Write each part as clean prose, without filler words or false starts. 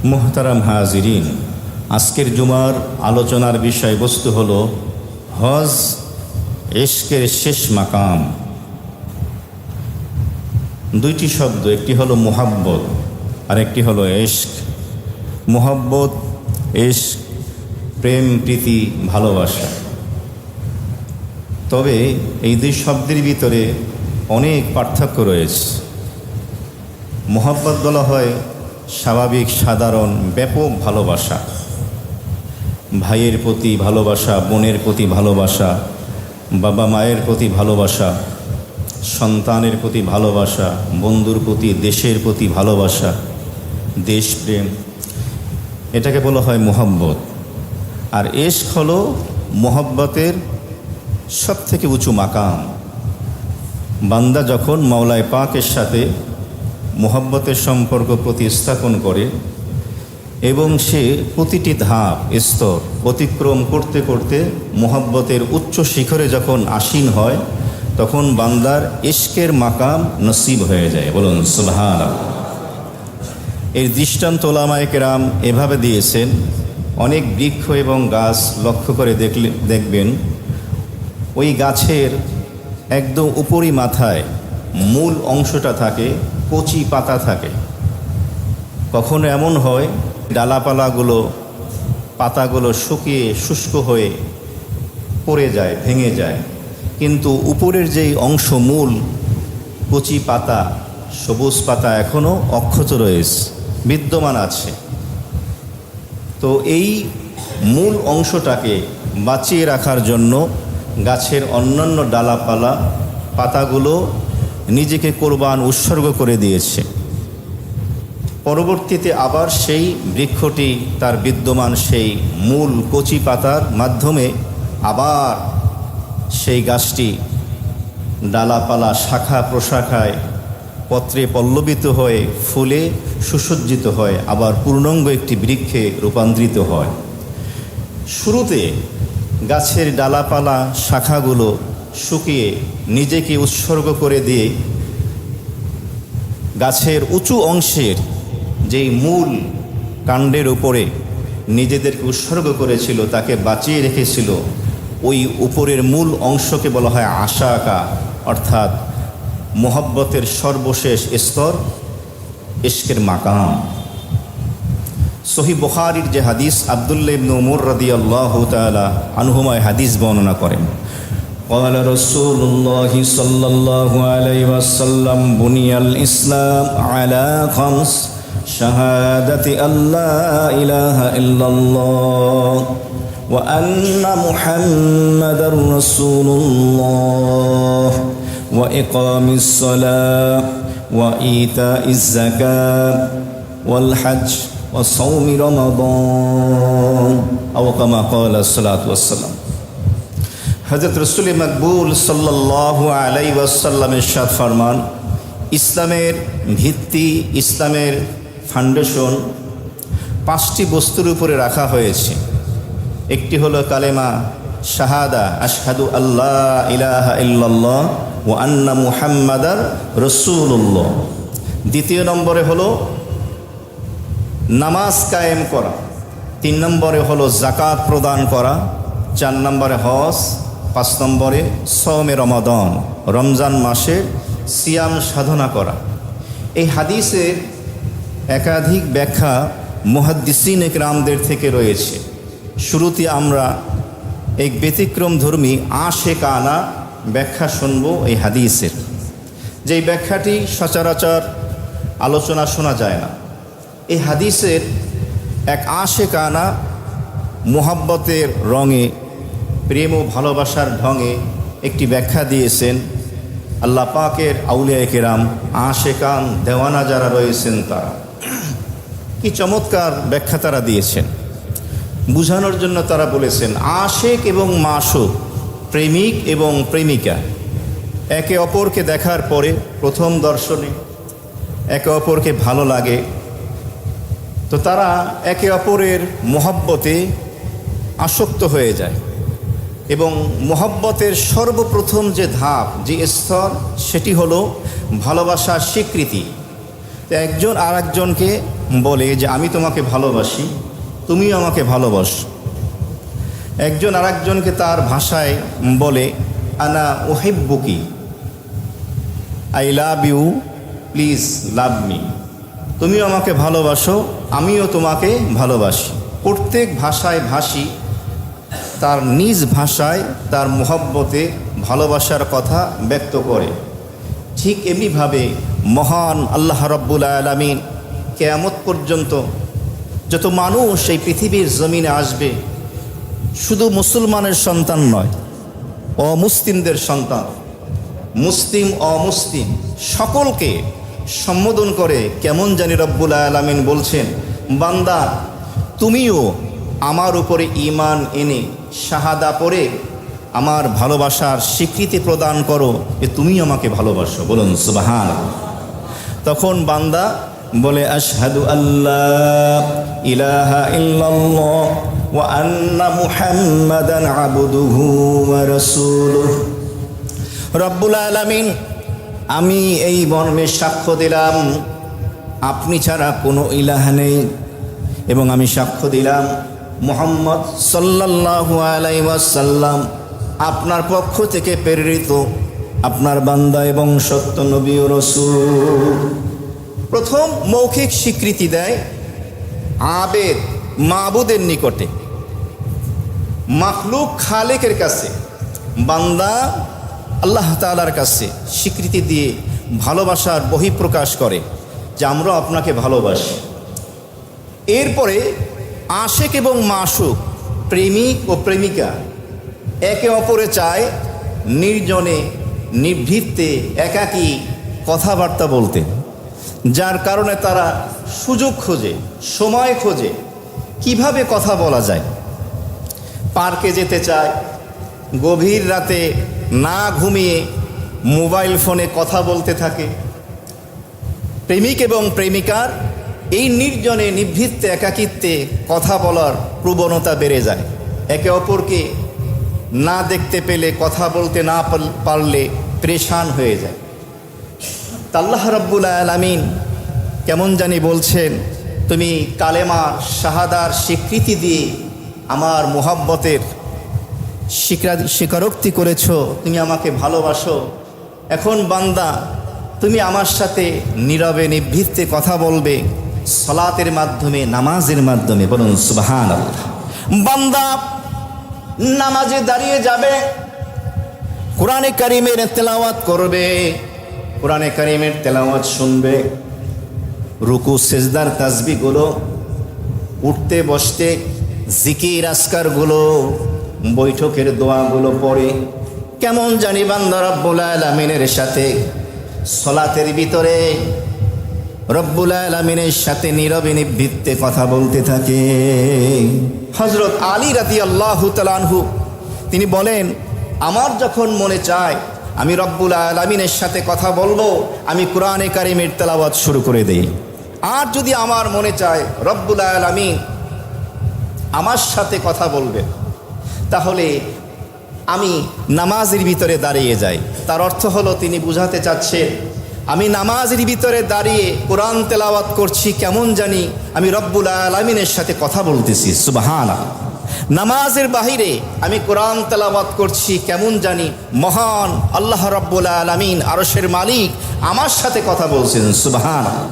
মুহতারাম হাজিরিন, আজকের জুমার আলোচনার বিষয়বস্তু হলো হজ ইশকের শেষ মাকাম। দুইটি শব্দ, একটি হলো মুহাব্বত আর একটি হলো ইশক। মুহাব্বত, ইশক, প্রেম, প্রীতি, ভালোবাসা। তবে এই দুই শব্দের ভিতরে অনেক পার্থক্য রয়েছে। মুহাব্বত বলা হয় স্বাভাবিক, সাধারণ, ব্যাপক ভালোবাসা। ভাইয়ের প্রতি ভালোবাসা, বোনের প্রতি ভালোবাসা, বাবা মায়ের প্রতি ভালোবাসা, সন্তানের প্রতি ভালোবাসা, বন্ধুর প্রতি, দেশের প্রতি ভালোবাসা, দেশপ্রেম, এটাকে বলা হয় মুহাব্বত। আর ইশক হলো মুহাব্বতের সবথেকে উঁচু মাকাম। বান্দা যখন মাওলায়ে পাকের সাথে মুহাব্বতের সম্পর্ক প্রতিস্থাপন করে এবং সে প্রতিটি ধাপ, স্তর অতিক্রম করতে করতে মুহাব্বতের উচ্চ শিখরে যখন আসীন হয়, তখন বান্দার ইশকের মাকাম নসিব হয়ে যায়। বলুন সুবহানাল্লাহ। এর দৃষ্টান্ত উলামায়ে কেরাম এভাবে দিয়েছেন। অনেক বৃক্ষ এবং গাছ লক্ষ্য করে দেখবেন, ওই গাছের একদম উপরি মাথায় মূল অংশটা থাকে, কচি পাতা থাকে। কখনো এমন হয় ডালাপালাগুলো, পাতাগুলো শুকিয়ে শুষ্ক হয়ে পড়ে যায়, ভেঙে যায়, কিন্তু উপরের যেই অংশ, মূল কচি পাতা, সবুজ পাতা এখনও অক্ষত রয়েছে, বিদ্যমান আছে। তো এই মূল অংশটাকে বাঁচিয়ে রাখার জন্য গাছের অন্যান্য ডালাপালা, পাতাগুলো নিজেকে কোরবান, উৎসর্গ করে দিয়েছে। পরবর্তীতে আবার সেই বৃক্ষটি তার বিদ্যমান সেই মূল কচি পাতার মাধ্যমে আবার সেই গাছটি ডালাপালা, শাখা প্রশাখায়, পত্রে পল্লবিত হয়ে ফুলে সুসজ্জিত হয়, আবার পূর্ণাঙ্গ একটি বৃক্ষে রূপান্তরিত হয়। শুরুতে গাছের ডালাপালা, শাখাগুলো শুকিয়ে নিজেকে উৎসর্গ করে দিয়ে গাছের উঁচু অংশের যেই মূল কাণ্ডের উপরে নিজেদেরকে উৎসর্গ করেছিল, তাকে বাঁচিয়ে রেখেছিল। ওই উপরের মূল অংশকে বলা হয় আশাকা, অর্থাৎ মুহাব্বতের সর্বশেষ স্তর, ইশকের মাকাম। সহিহ বুখারীর যে হাদিস, আব্দুল্লাহ ইবনে উমর রাদিয়াল্লাহু তাআলা আনহুমা হাদিস বর্ণনা করেন। قال رسول الله صلى الله عليه وسلم بني الإسلام على خمس شهادة أن لا إله إلا الله وأن محمد رسول الله وإقام الصلاة وإيتاء الزكاة والحج وصوم رمضان أو كما قال الصلاة والسلام। হযরত রাসূল মকবুল সাল্লাল্লাহু আলাইহি ওয়াসাল্লাম ইরশাদ ফরমান, ইসলামের ভিত্তি, ইসলামের ফাউন্ডেশন 5টি বস্তুর উপরে রাখা হয়েছে। একটি হলো কালেমা শাহাদা, আশহাদু আল্লা ইলাহা ইল্লাল্লাহ ওয়া আন্না মুহাম্মাদার রাসূলুল্লাহ। দ্বিতীয় নম্বরে হলো নামাজ কায়েম করা। 3 নম্বরে হলো যাকাত প্রদান করা। 4 নম্বরে হজ। 5 নম্বরে সওমে রমাদান, রমজান মাসে সিয়াম সাধনা করা। এই হাদিসের একাধিক ব্যাখ্যা মুহাদ্দিসিন ইকরামদের থেকে রয়েছে। শুরুতে আমরা এক ব্যতিক্রম ধর্মী আশেকানা ব্যাখ্যা শুনব এই হাদিসের, যেই ব্যাখ্যাটি সচরাচর আলোচনা শোনা যায় না। এই হাদিসের এক আশেকানা মুহাব্বতের রঙে, প্রেম ও ভালোবাসার ঢঙে একটি ব্যাখ্যা দিয়েছেন আল্লাহ পাকের আউলিয়া কেরাম, আশেকান, দেওয়ানা যারা রয়েছেন তারা। কি চমৎকার ব্যাখ্যা তারা দিয়েছেন। বুঝানোর জন্য তারা বলেছেন, আশেক এবং মাশুক, প্রেমিক এবং প্রেমিকা, একে অপরকে দেখার পরে প্রথম দর্শনে একে অপরকে ভালো লাগে, তো তারা একে অপরের মুহাব্বতে আসক্ত হয়ে যায়। এবং মুহাব্বতের সর্বপ্রথম যে ধাপ, যে স্তর, সেটি হলো ভালোবাসার স্বীকৃতি। তো একজন আর একজনকে বলে যে আমি তোমাকে ভালোবাসি, তুমিও আমাকে ভালোবাসো। একজন আরেকজনকে তার ভাষায় বলে আনা উহিব্বুকি, I love you, please love me. তুমিও আমাকে ভালোবাসো, আমিও তোমাকে ভালোবাসি। প্রত্যেক ভাষায় ভাষী তার নিজ ভাষায় তার মোহব্বতে ভালোবাসার কথা ব্যক্ত করে। ঠিক এমনিভাবে মহান আল্লাহ রাব্বুল আলামিন কিয়ামত পর্যন্ত যত মানুষ এই পৃথিবীর জমিনে আসবে, শুধু মুসলমানের সন্তান নয়, অমুসলিমদের সন্তান, মুসলিম অমুসলিম সকলকে সম্বোধন করে কেমন জানি রব্বুল আলামিন বলছেন, বান্দা তুমিও আমার উপরে ঈমান এনে শাহাদা পড়ে আমার ভালোবাসার স্বীকৃতি প্রদান করো যে তুমি আমাকে ভালোবাসো। বলুন সুবহানাল্লাহ। তখন বান্দা বলে আশহাদু আল্লাহ ইলাহা ইল্লাল্লাহ ওয়া আন্না মুহাম্মাদান আবদুহু ওয়া রাসূলুহু। রব্বুল আলামিন, আমি এই মর্মে সাক্ষ্য দিলাম আপনি ছাড়া কোনো ইলাহ নেই, এবং আমি সাক্ষ্য দিলাম মুহাম্মদ সাল্লাল্লাহু আলাইহি ওয়াসাল্লাম আপনার পক্ষ থেকে প্রেরিত আপনার বান্দা এবং সত্য নবী ও রাসূল। প্রথম মৌখিক স্বীকৃতি দেয় আবেদ মাবুদের নিকটে, মাখলুক খালেকের কাছে, বান্দা আল্লাহ তাআলার কাছে স্বীকৃতি দিয়ে ভালোবাসার বহিঃপ্রকাশ করে যে আমরা আপনাকে ভালোবাসি। এরপরে আশেক এবং মাশুক, প্রেমিক ও প্রেমিকা একে অপরে চায় নির্জনে নিভৃতে একাকী কথাবার্তা বলতে, যার কারণে তারা সুযোগ খোঁজে, সময় খোঁজে কিভাবে কথা বলা যায়। পার্কে যেতে চায়, গভীর রাতে না ঘুমিয়ে মোবাইল ফোনে কথা বলতে থাকে। প্রেমিক এবং প্রেমিকার এই নির্জনে নিভৃতে একাকিত্বে কথা বলার প্রবণতা বেড়ে যায়। একে অপরকে না দেখতে পেলে, কথা বলতে না পারলে পেরেশান হয়ে যায়। আল্লাহ রাব্বুল আলামিন কেমন জানি বলছেন, তুমি কালেমা শাহাদার স্বীকৃতি দিয়ে আমার মুহাব্বতের স্বীকারোক্তি করেছ, তুমি আমাকে ভালোবাসো। এখন বান্দা তুমি আমার সাথে নীরবে নিভৃতে কথা বলবে সালাতের মাধ্যমে, নামাজের মাধ্যমে। বলুন সুবহানাল্লাহ। বান্দা নামাজে দাঁড়িয়ে যাবে, কোরআনে কারিমের তেলাওয়াত করবে, কোরআনে কারিমের তেলাওয়াত শুনবে, রুকু সেজদার তাসবিহগুলো, উঠতে বসতে জিকির আজকারগুলো, বৈঠকের দোয়াগুলো পড়ে কেমন জানি বান্দা রব্বুল আলামিনের সাথে সালাতের ভিতরে রব্বুল আলামিনের সাথে নীরবে নিভৃতে কথা বলতে থাকে। হযরত আলী রাদিয়াল্লাহু তাআলা আনহু তিনি বলেন, আমার যখন মনে চায় আমি রব্বুল আলামিনের সাথে কথা বলবো, আমি কোরআনে কারিমের তেলাওয়াত শুরু করে দেই। আর যদি আমার মনে চায় রব্বুল আলামিন আমার সাথে কথা বলবে, তাহলে আমি নামাজের ভিতরে দাঁড়িয়ে যাই। তার অর্থ হলো তিনি বুঝাতে চাচ্ছেন, আমি নামাজের ভিতরে দাঁড়িয়ে কোরআন তেলাওয়াত করছি, কেমন জানি আমি রব্বুল আলামিনের সাথে কথা বলতেছি। সুবহানাল্লাহ। নামাজের বাহিরে আমি কোরআন তেলাওয়াত করছি, কেমন জানি মহান আল্লাহ রব্বুল আলামিন আরশের মালিক আমার সাথে কথা বলছেন। সুবহানাল্লাহ।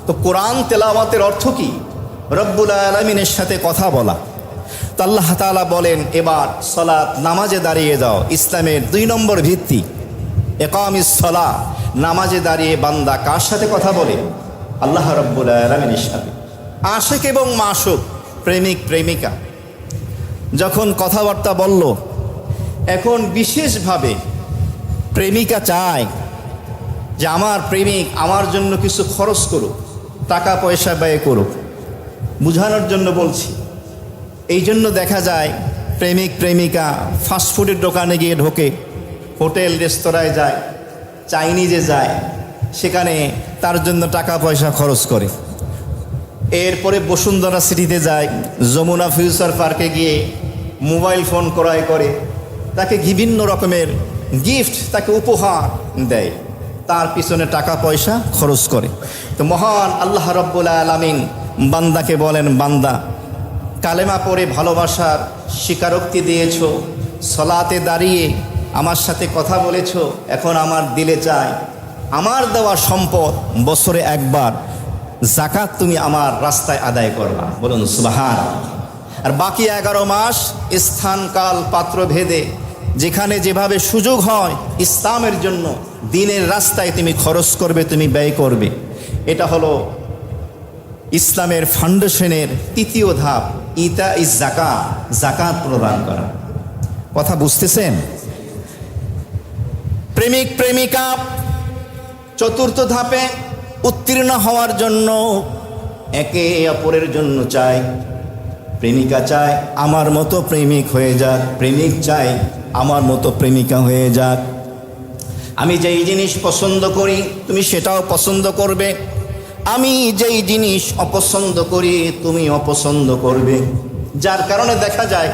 তো কোরআন তেলাওয়াতের অর্থ কি? রব্বুল আলামিনের সাথে কথা বলা। তো আল্লাহ তাআলা বলেন, এবার সালাত, নামাজে দাঁড়িয়ে যাও। ইসলামের 2 নম্বর ভিত্তি ইকামিস সালাহ। নামাজে দাঁড়িয়ে বান্দা কার সাথে কথা বলে? আল্লাহ রাব্বুল আলামিনের সাথে। আশিক এবং মাশুক, প্রেমিক প্রেমিকা যখন কথাবার্তা বলল, এখন বিশেষভাবে প্রেমিকা চায় যে আমার প্রেমিক আমার জন্য কিছু খরচ করুক, টাকা পয়সা ব্যয় করুক। বুঝানোর জন্য বলছি। এই জন্য দেখা যায় প্রেমিক প্রেমিকা ফাস্টফুডের দোকানে গিয়ে ঢোকে, হোটেল রেস্তোরাঁয় যায়, চাইনিজে যায়, সেখানে তার জন্য টাকা পয়সা খরচ করে। এরপরে বসুন্ধরা সিটিতে যায়, যমুনা ফিউচার পার্কে গিয়ে মোবাইল ফোন ক্রয় করে, তাকে বিভিন্ন রকমের গিফট, তাকে উপহার দেয়, তার পিছনে টাকা পয়সা খরচ করে। তো মহান আল্লাহ রাব্বুল আলামিন বান্দাকে বলেন, বান্দা কালেমা পড়ে ভালোবাসার স্বীকারোক্তি দিয়েছ, সলাতে দাঁড়িয়ে আমার সাথে কথা বলেছ, এখন আমার দিলে চাই আমার দেওয়া সম্পদ বছরে একবার যাকাত তুমি আমার রাস্তায় আদায় করবা। বলুন সুবহান। আর বাকি 11 মাস স্থান কাল পাত্র ভেদে যেখানে যেভাবে সুযোগ হয় ইসলামের জন্য দ্বীনের রাস্তায় তুমি খরচ করবে, তুমি ব্যয় করবে। এটা হলো ইসলামের ফাউন্ডেশনের তৃতীয় ধাপ, ইতা ইজ যাকাত, যাকাত প্রদান করা। কথা বুঝতেছেন? প্রেমিক প্রেমিকা চতুর্থ ধাপে উত্তীর্ণ হওয়ার জন্য একে অপরের জন্য চায়। প্রেমিকা চায় আমার মতো প্রেমিক হয়ে যাক, প্রেমিক চায় আমার মতো প্রেমিকা হয়ে যাক। আমি যেই জিনিস পছন্দ করি তুমি সেটাও পছন্দ করবে, আমি যেই জিনিস অপছন্দ করি তুমি অপছন্দ করবে। যার কারণে দেখা যায়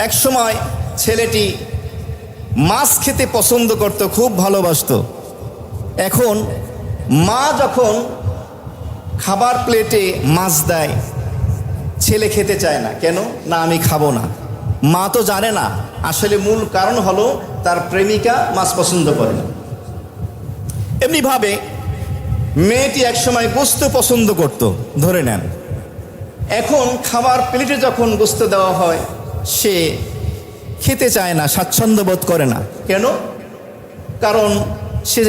এক সময় ছেলেটি মাছ খেতে পছন্দ করত, খুব ভালোবাসতো। এখন মা যখন খাবার প্লেটে মাছ দেয় ছেলে খেতে চায় না। কেন? না আমি খাবো না। মা তো জানে না আসলে মূল কারণ হলো তার প্রেমিকা মাছ পছন্দ করে না। এমনিভাবে মেয়েটি একসময় গোস্ত পছন্দ করত, ধরে নেন। এখন খাবার প্লেটে যখন গোস্ত দেওয়া হয় সে খেতে চায় না, স্বাচ্ছন্দ্য বোধ করে না। কেন? কারণ সে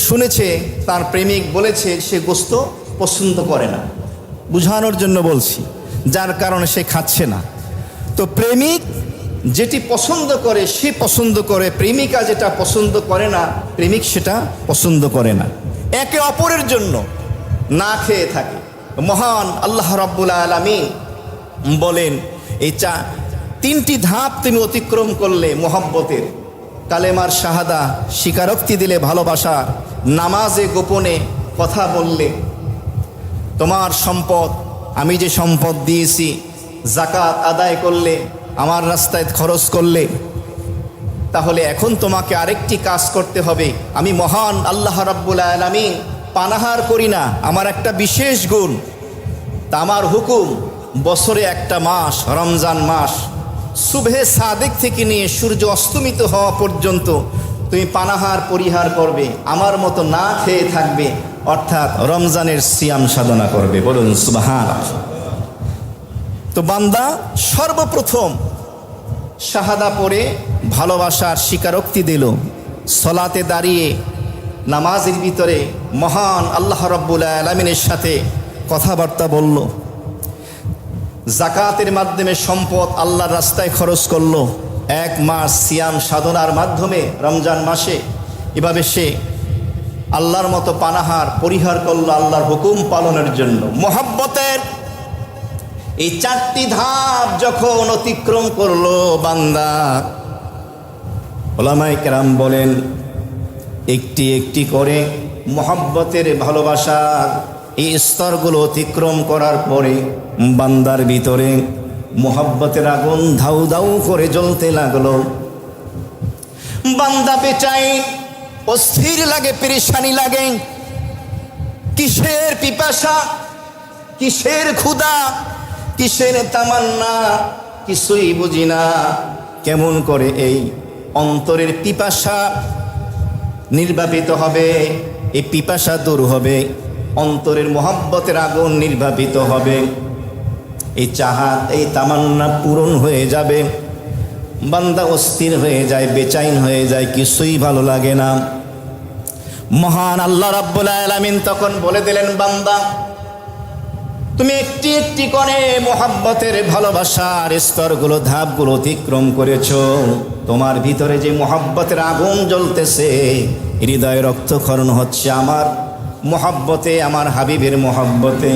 শুনেছে তার প্রেমিক বলেছে সে গোস্ত পছন্দ করে না। বুঝানোর জন্য বলছি, যার কারণে সে খাচ্ছে না। তো প্রেমিক যেটি পছন্দ করে সে পছন্দ করে, প্রেমিকা যেটা পছন্দ করে না প্রেমিক সেটা পছন্দ করে না। একে অপরের জন্য না খেয়ে থাকে। মহান আল্লাহ রাব্বুল আলামিন বলেন এই তিনটি ধাপ তুমি অতিক্রম করলে মহব্বতের, কালেমার শাহাদা স্বীকারোক্তি দিলে ভালোবাসার, নামাজে গোপনে কথা বললে, তোমার সম্পদ আমি যে সম্পদ দিয়েছি যাকাত আদায় করলে, আমার রাস্তায় খরচ করলে, তাহলে এখন তোমাকে আরেকটি কাজ করতে হবে। আমি মহান আল্লাহ রাব্বুল আলামিন পানাহার করি না, আমার একটা বিশেষ গুণ, তা আমার হুকুম বছরে একটা মাস রমজান মাস সুবহে সাদেক থেকে নিয়ে সূর্য অস্তমিত হওয়া পর্যন্ত তুমি পানাহার পরিহার করবে, আমার মতো না খেয়ে থাকবে, অর্থাৎ রমজানের সিয়াম সাধনা করবে। বলুন সুবহানাল্লাহ। তো বান্দা সর্বপ্রথম শাহাদা পড়ে ভালোবাসার স্বীকারোক্তি দিল, সলাতে দাঁড়িয়ে নামাজের ভিতরে মহান আল্লাহ রাব্বুল আলামিনের সাথে কথাবার্তা বলল, যাকাতের মাধ্যমে সম্পদ আল্লাহর রাস্তায় খরচ করলো, 1 মাস সিয়াম সাধনার মাধ্যমে রমজান মাসে এভাবে সে আল্লাহর মতো পানাহার পরিহার করলো আল্লাহর হুকুম পালনের জন্য। মহব্বতের এই 4টি ধাপ যখন অতিক্রম করলো বান্দা, উলামায়ে কেরাম বলেন একটি একটি করে মহব্বতের ভালোবাসার এই স্তরগুলো অতিক্রম করার পরে বান্দার ভিতরে মহব্বতের আগুন ধাউ ধাউ করে জ্বলতে লাগলো। বান্দা বেচাই, অস্থির লাগে, পেরেশানি লাগে। কিসের পিপাসা, কিসের ক্ষুধা, কিসের তামান্না কিছুই বুঝি না। কেমন করে এই অন্তরের পিপাসা নির্বাপিত হবে, এই পিপাসা দূর হবে, অন্তরের মহব্বতের আগুন নির্বাপিত হবে, এই চাহাত এই তামান্না পূরণ হয়ে যাবে। বান্দা অস্থির হয়ে যায়, বেচাইন হয়ে যায়, কিছুই ভালো লাগে না। মহান আল্লাহ রাব্বুল আলামিন তখন বলে দিলেন, বান্দা তুমি একটি একটি করে মহব্বতের ভালোবাসার স্তরগুলো ধাপগুলো অতিক্রম করেছো। তোমার ভিতরে যে মহব্বতের আগুন জ্বলতেছে, হৃদয়ে রক্তক্ষরণ হচ্ছে আমার মহব্বতে, আমার হাবিবের মহব্বতে।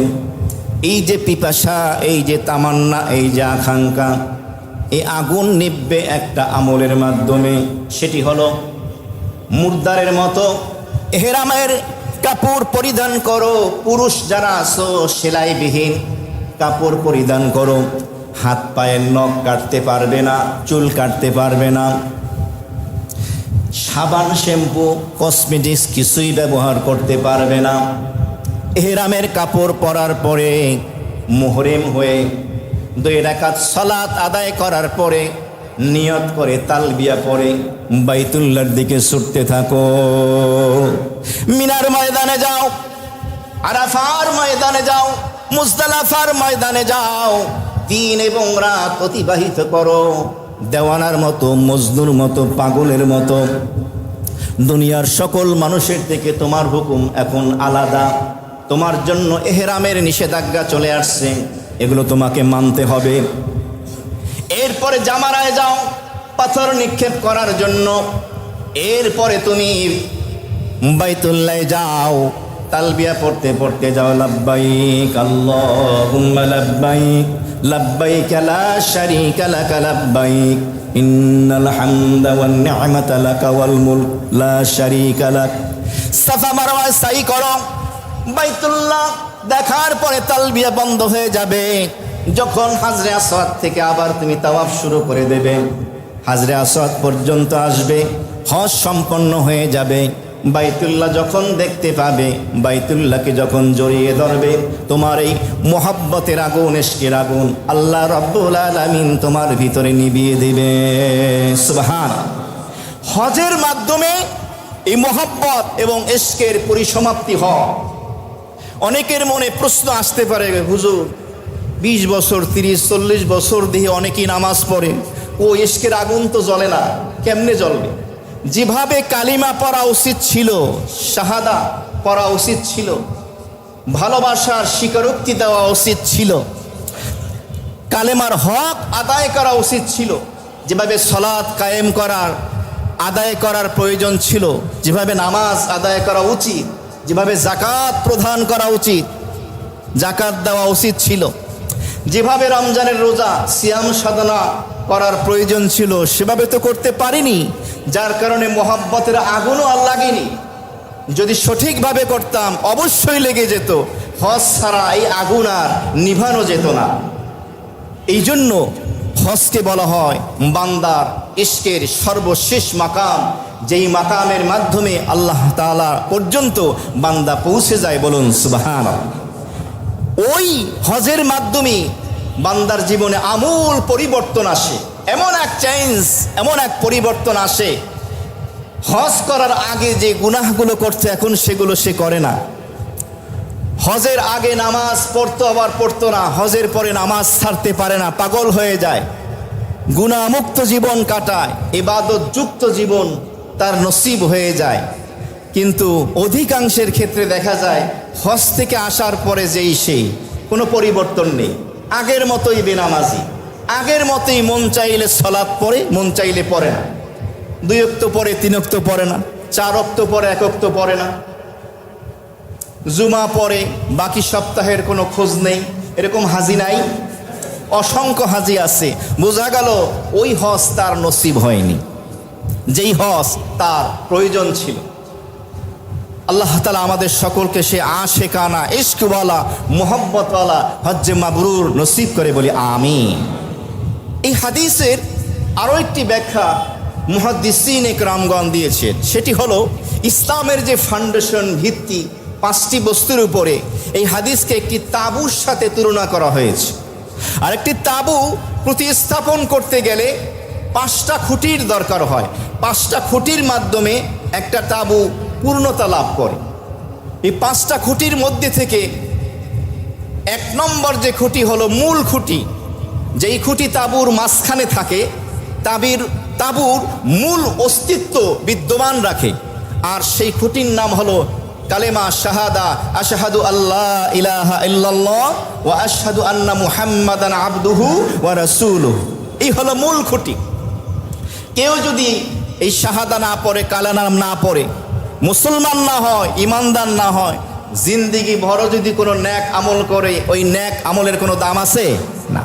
এই যে পিপাসা, এই যে তামান্না, এই যে আকাঙ্ক্ষা, এই আগুন নিভবে একটা আমলের মাধ্যমে। সেটি হলো মুর্দারের মতো এহরামের কাপড় পরিধান করো। পুরুষ যারা আছো সেলাইবিহীন কাপড় পরিধান করো। হাত পায়ের নখ কাটতে পারবে না, চুল কাটতে পারবে না, সাবান শ্যাম্পু কসমেটিক্স কিছুই ব্যবহার করতে পারবে না। এহরামের কাপড় পরার পরে মুহরিম হয়ে 2 রাকাত সালাত আদায় করার পরে নিয়ত করে তালবিয়া পরে বাইতুল্লাহর দিকে ছুটতে থাকো। মিনার ময়দানে যাও, আরাফার ময়দানে যাও, মুজদালিফার ময়দানে যাও, দিন এবং রাত অতিবাহিত করো দেওয়ানার মতো, মজনুর মতো, পাগলের মতো। দুনিয়ার সকল মানুষের থেকে তোমার হুকুম এখন আলাদা। তোমার জন্য এহরামের নিষেধাজ্ঞা চলে আসছে, এগুলো তোমাকে মানতে হবে। এরপরে জামারায় যাও পাথর নিক্ষেপ করার জন্য। এরপরে তুমি বাইতুল্লাহ যাও, তালবিয়া পড়তে পড়তে যাও, লাব্বাইক আল্লাহুম্মা লাব্বাইক লাব্বাইক লা শারীকা লাক লাব্বাইক ইন্নাল হামদা ওয়ান নি'মাতা লাকা ওয়াল মুলক লা শারীকা লাক। সাফা মারওয়ায় সাই করো। বাইতুল্লাহ দেখার পরে তালবিয়া বন্ধ হয়ে যাবে। যখন হাজরে আসওয়াদ থেকে আবার তুমি তাওয়াফ শুরু করে দেবে, হাজরে আসওয়াদ পর্যন্ত আসবে, হজ সম্পন্ন হয়ে যাবে। বাইতুল্লাহ যখন দেখতে পাবে, বাইতুল্লাহকে যখন জড়িয়ে ধরবে, তোমার এই মোহাব্বতের আগুন, ইশকের আগুন আল্লাহ রাব্বুল আলামিন তোমার ভিতরে নিভিয়ে দিবে। সুবহান। হজের মাধ্যমে এই মোহাব্বত এবং ইশকের পরিসমাপ্তি হয়। অনেকের মনে প্রশ্ন আসতে পারে, হুজুর 20 বছর 30-40 বছর দিয়ে অনেকেই নামাজ পড়ে, ও ইশকের আগুন তো জ্বলে না, কেমনে জ্বলবে? যেভাবে কালিমা পড়া উচিত ছিল, শাহাদা পড়া উচিত ছিল, ভালোবাসার স্বীকারোক্তি দেওয়া উচিত ছিল, কালেমার হক আদায় করা উচিত ছিল, যেভাবে সালাত কায়েম করার আদায় করার প্রয়োজন ছিল, যেভাবে নামাজ আদায় করা উচিত, যেভাবে যাকাত প্রদান করা উচিত, যাকাত দেওয়া উচিত ছিল, যেভাবে রমজানের রোজা সিয়াম সাধনা করার প্রয়োজন ছিল, সেভাবে তো করতে পারিনি, যার কারণে মোহাব্বতের আগুনও আর লাগেনি। যদি সঠিকভাবে করতাম অবশ্যই লেগে যেত, হজ ছাড়া এই আগুন আর নিভানো যেত না। এই জন্য হজকে বলা হয় বান্দার ইশকের সর্বশেষ মাকাম, যেই মাকামের মাধ্যমে আল্লাহ তাআলা পর্যন্ত বান্দা পৌঁছে যায়। বলুন সুবহানাল্লাহ। ওই হজের মাধ্যমে বান্দার জীবনে আমূল পরিবর্তন আসে, এমন এক চেঞ্জ, এমন এক পরিবর্তন আসে। হজ করার আগে যে গুনাহগুলো করতে, এখন সেগুলো সে করে না। হজের আগে নামাজ পড়তো, আবার পড়তো না, হজের পরে নামাজ ছাড়তে পারে না, পাগল হয়ে যায়, গুনাহমুক্ত জীবন কাটায়, ইবাদত যুক্ত জীবন তার নসিব হয়ে যায়। কিন্তু অধিকাংশের ক্ষেত্রে দেখা যায় হজ থেকে আসার পরে যেই সেই, কোনো পরিবর্তন নেই, আগের মতোই বেনামাজি, আগের মতোই মন চাইলে সালাত পড়ে, মন চাইলে পড়ে না, 2 ওয়াক্ত পড়ে, 3 ওয়াক্ত পড়ে না, 4 ওয়াক্ত পড়ে, 1 ওয়াক্ত পড়ে না, জুমা পড়ে, বাকি সপ্তাহের কোনো খোঁজ নেই। এরকম হাজি নাই? অসংখ্য হাজি আছে। বোঝা গেল ওই হজ তার নসিব হয়নি, যেই হজ তার প্রয়োজন ছিল। আল্লাহ তাআলা আমাদের সকলকে সে আশেকানা, ইশকওয়ালা, মোহাব্বতওয়ালা হজ্জে মাবরুর নসিব করে, বলি আমিন। এই হাদিসের আরও একটি ব্যাখ্যা মুহাদ্দিসিন ইকরামগণ দিয়েছেন, সেটি হলো ইসলামের যে ফাউন্ডেশন, ভিত্তি 5টি বস্তুর উপরে, এই হাদিসকে একটি তাঁবুর সাথে তুলনা করা হয়েছে। আর একটি তাঁবু প্রতিস্থাপন করতে গেলে 5টা খুঁটির দরকার হয়। 5টা খুঁটির মাধ্যমে একটা তাঁবু পূর্ণতা লাভ করে। এই 5টা খুঁটির মধ্যে থেকে 1 নম্বর যে খুঁটি হলো মূল খুঁটি, যেই খুঁটি তাঁবুর মাঝখানে থাকে, তাঁবুর মূল অস্তিত্ব বিদ্যমান রাখে। আর সেই খুঁটির নাম হলো কালেমা শাহাদা, আশহাদু আল্লাহ ইলাহা ইল্লাল্লাহ ওয়া আশহাদু আন্না মুহাম্মাদান আবদুহু ওয়া রাসূলুহু। এই হলো মূল খুঁটি। কেউ যদি এই শাহাদা না পড়ে, কালেমা না পড়ে, মুসলমান না হয়, ইমানদার না হয়, জিন্দিগি ভর যদি কোনো ন্যাক আমল করে, ওই ন্যাক আমলের কোনো দাম আছে না।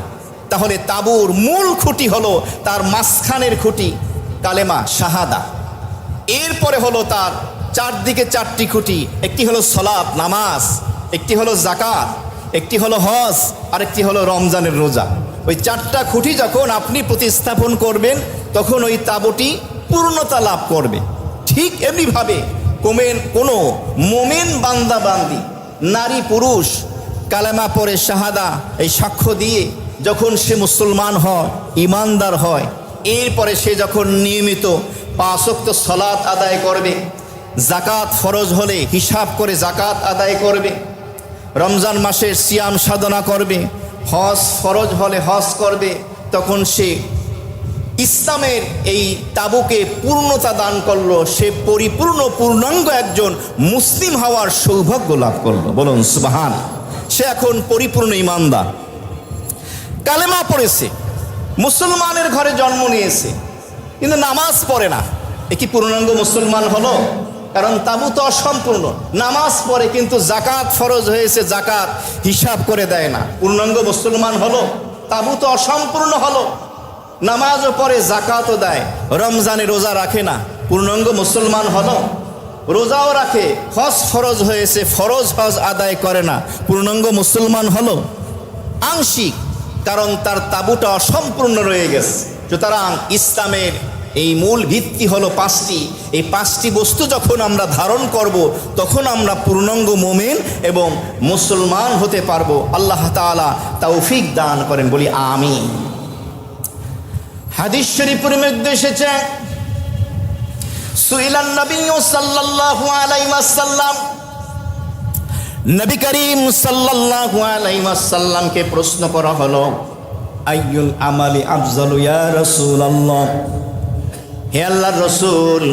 তাহলে তাঁবুর মূল খুঁটি হলো তার মাঝখানের খুঁটি, কালেমা শাহাদা। এরপরে হলো তার চারদিকে 4টি খুঁটি, একটি হলো সালাত নামাজ, একটি হলো যাকাত, একটি হলো হজ, আরেকটি হলো রমজানের রোজা। ওই 4টা খুঁটি যখন আপনি প্রতিস্থাপন করবেন, তখন ওই তাঁবুটি পূর্ণতা লাভ করবে। ঠিক এমনিভাবে কোনো মোমেন বান্দা বান্দি, নারী পুরুষ, কালেমা পড়ে শাহাদা এই সাক্ষ্য দিয়ে যখন সে মুসলমান হয়, ইমানদার হয়, এরপরে সে যখন নিয়মিত 5 ওয়াক্ত সালাত আদায় করবে, যাকাত ফরজ হলে হিসাব করে যাকাত আদায় করবে, রমজান মাসের সিয়াম সাধনা করবে, হজ ফরজ হলে হজ করবে, তখন সে ইসলামের এই তাবুকে পূর্ণতা দান করলো। সে পরিপূর্ণ পূর্ণাঙ্গ একজন মুসলিম হওয়ার সৌভাগ্য লাভ করলো। বলুন সুবহান। সে এখন পরিপূর্ণ ইমানদার, কালেমা পড়েছে, মুসলমানের ঘরে জন্ম নিয়েছে, কিন্তু নামাজ পড়ে না। এ কি পূর্ণাঙ্গ মুসলমান হলো? কারণ তাবু তো অসম্পূর্ণ। নামাজ পড়ে কিন্তু যাকাত ফরজ হয়েছে, যাকাত হিসাব করে দেয় না। পূর্ণাঙ্গ মুসলমান হলো? তাবু তো অসম্পূর্ণ হলো। নামাজও পড়ে, যাকাতও দেয়, রমজানে রোজা রাখে না, পূর্ণাঙ্গ মুসলমান হলো? রোজাও রাখে, হজ ফরজ হয়েছে, ফরজ হজ আদায় করে না, পূর্ণাঙ্গ মুসলমান হলো? আংশিক, কারণ তার তাবুটা অসম্পূর্ণ রয়ে গেছে। সুতরাং ইসলামের এই মূল ভিত্তি হলো 5টি। এই 5টি বস্তু যখন আমরা ধারণ করব, তখন আমরা পূর্ণাঙ্গ মুমিন এবং মুসলমান হতে পারবো। আল্লাহ তাআলা তৌফিক দান করেন, বলি আমিন। হাদিস শরীফের মধ্যে এসেছে, সুইলান নবী সাল্লাল্লাহু আলাইহি ওয়াসাল্লাম, নবী করিম সাল্লাল্লাহু আলাইহি ওয়াসাল্লামকে প্রশ্ন করা হলো, আইয়ুল আমালি আফজালু ইয়া রাসূলুল্লাহ, হে আল্লাহর রাসূল,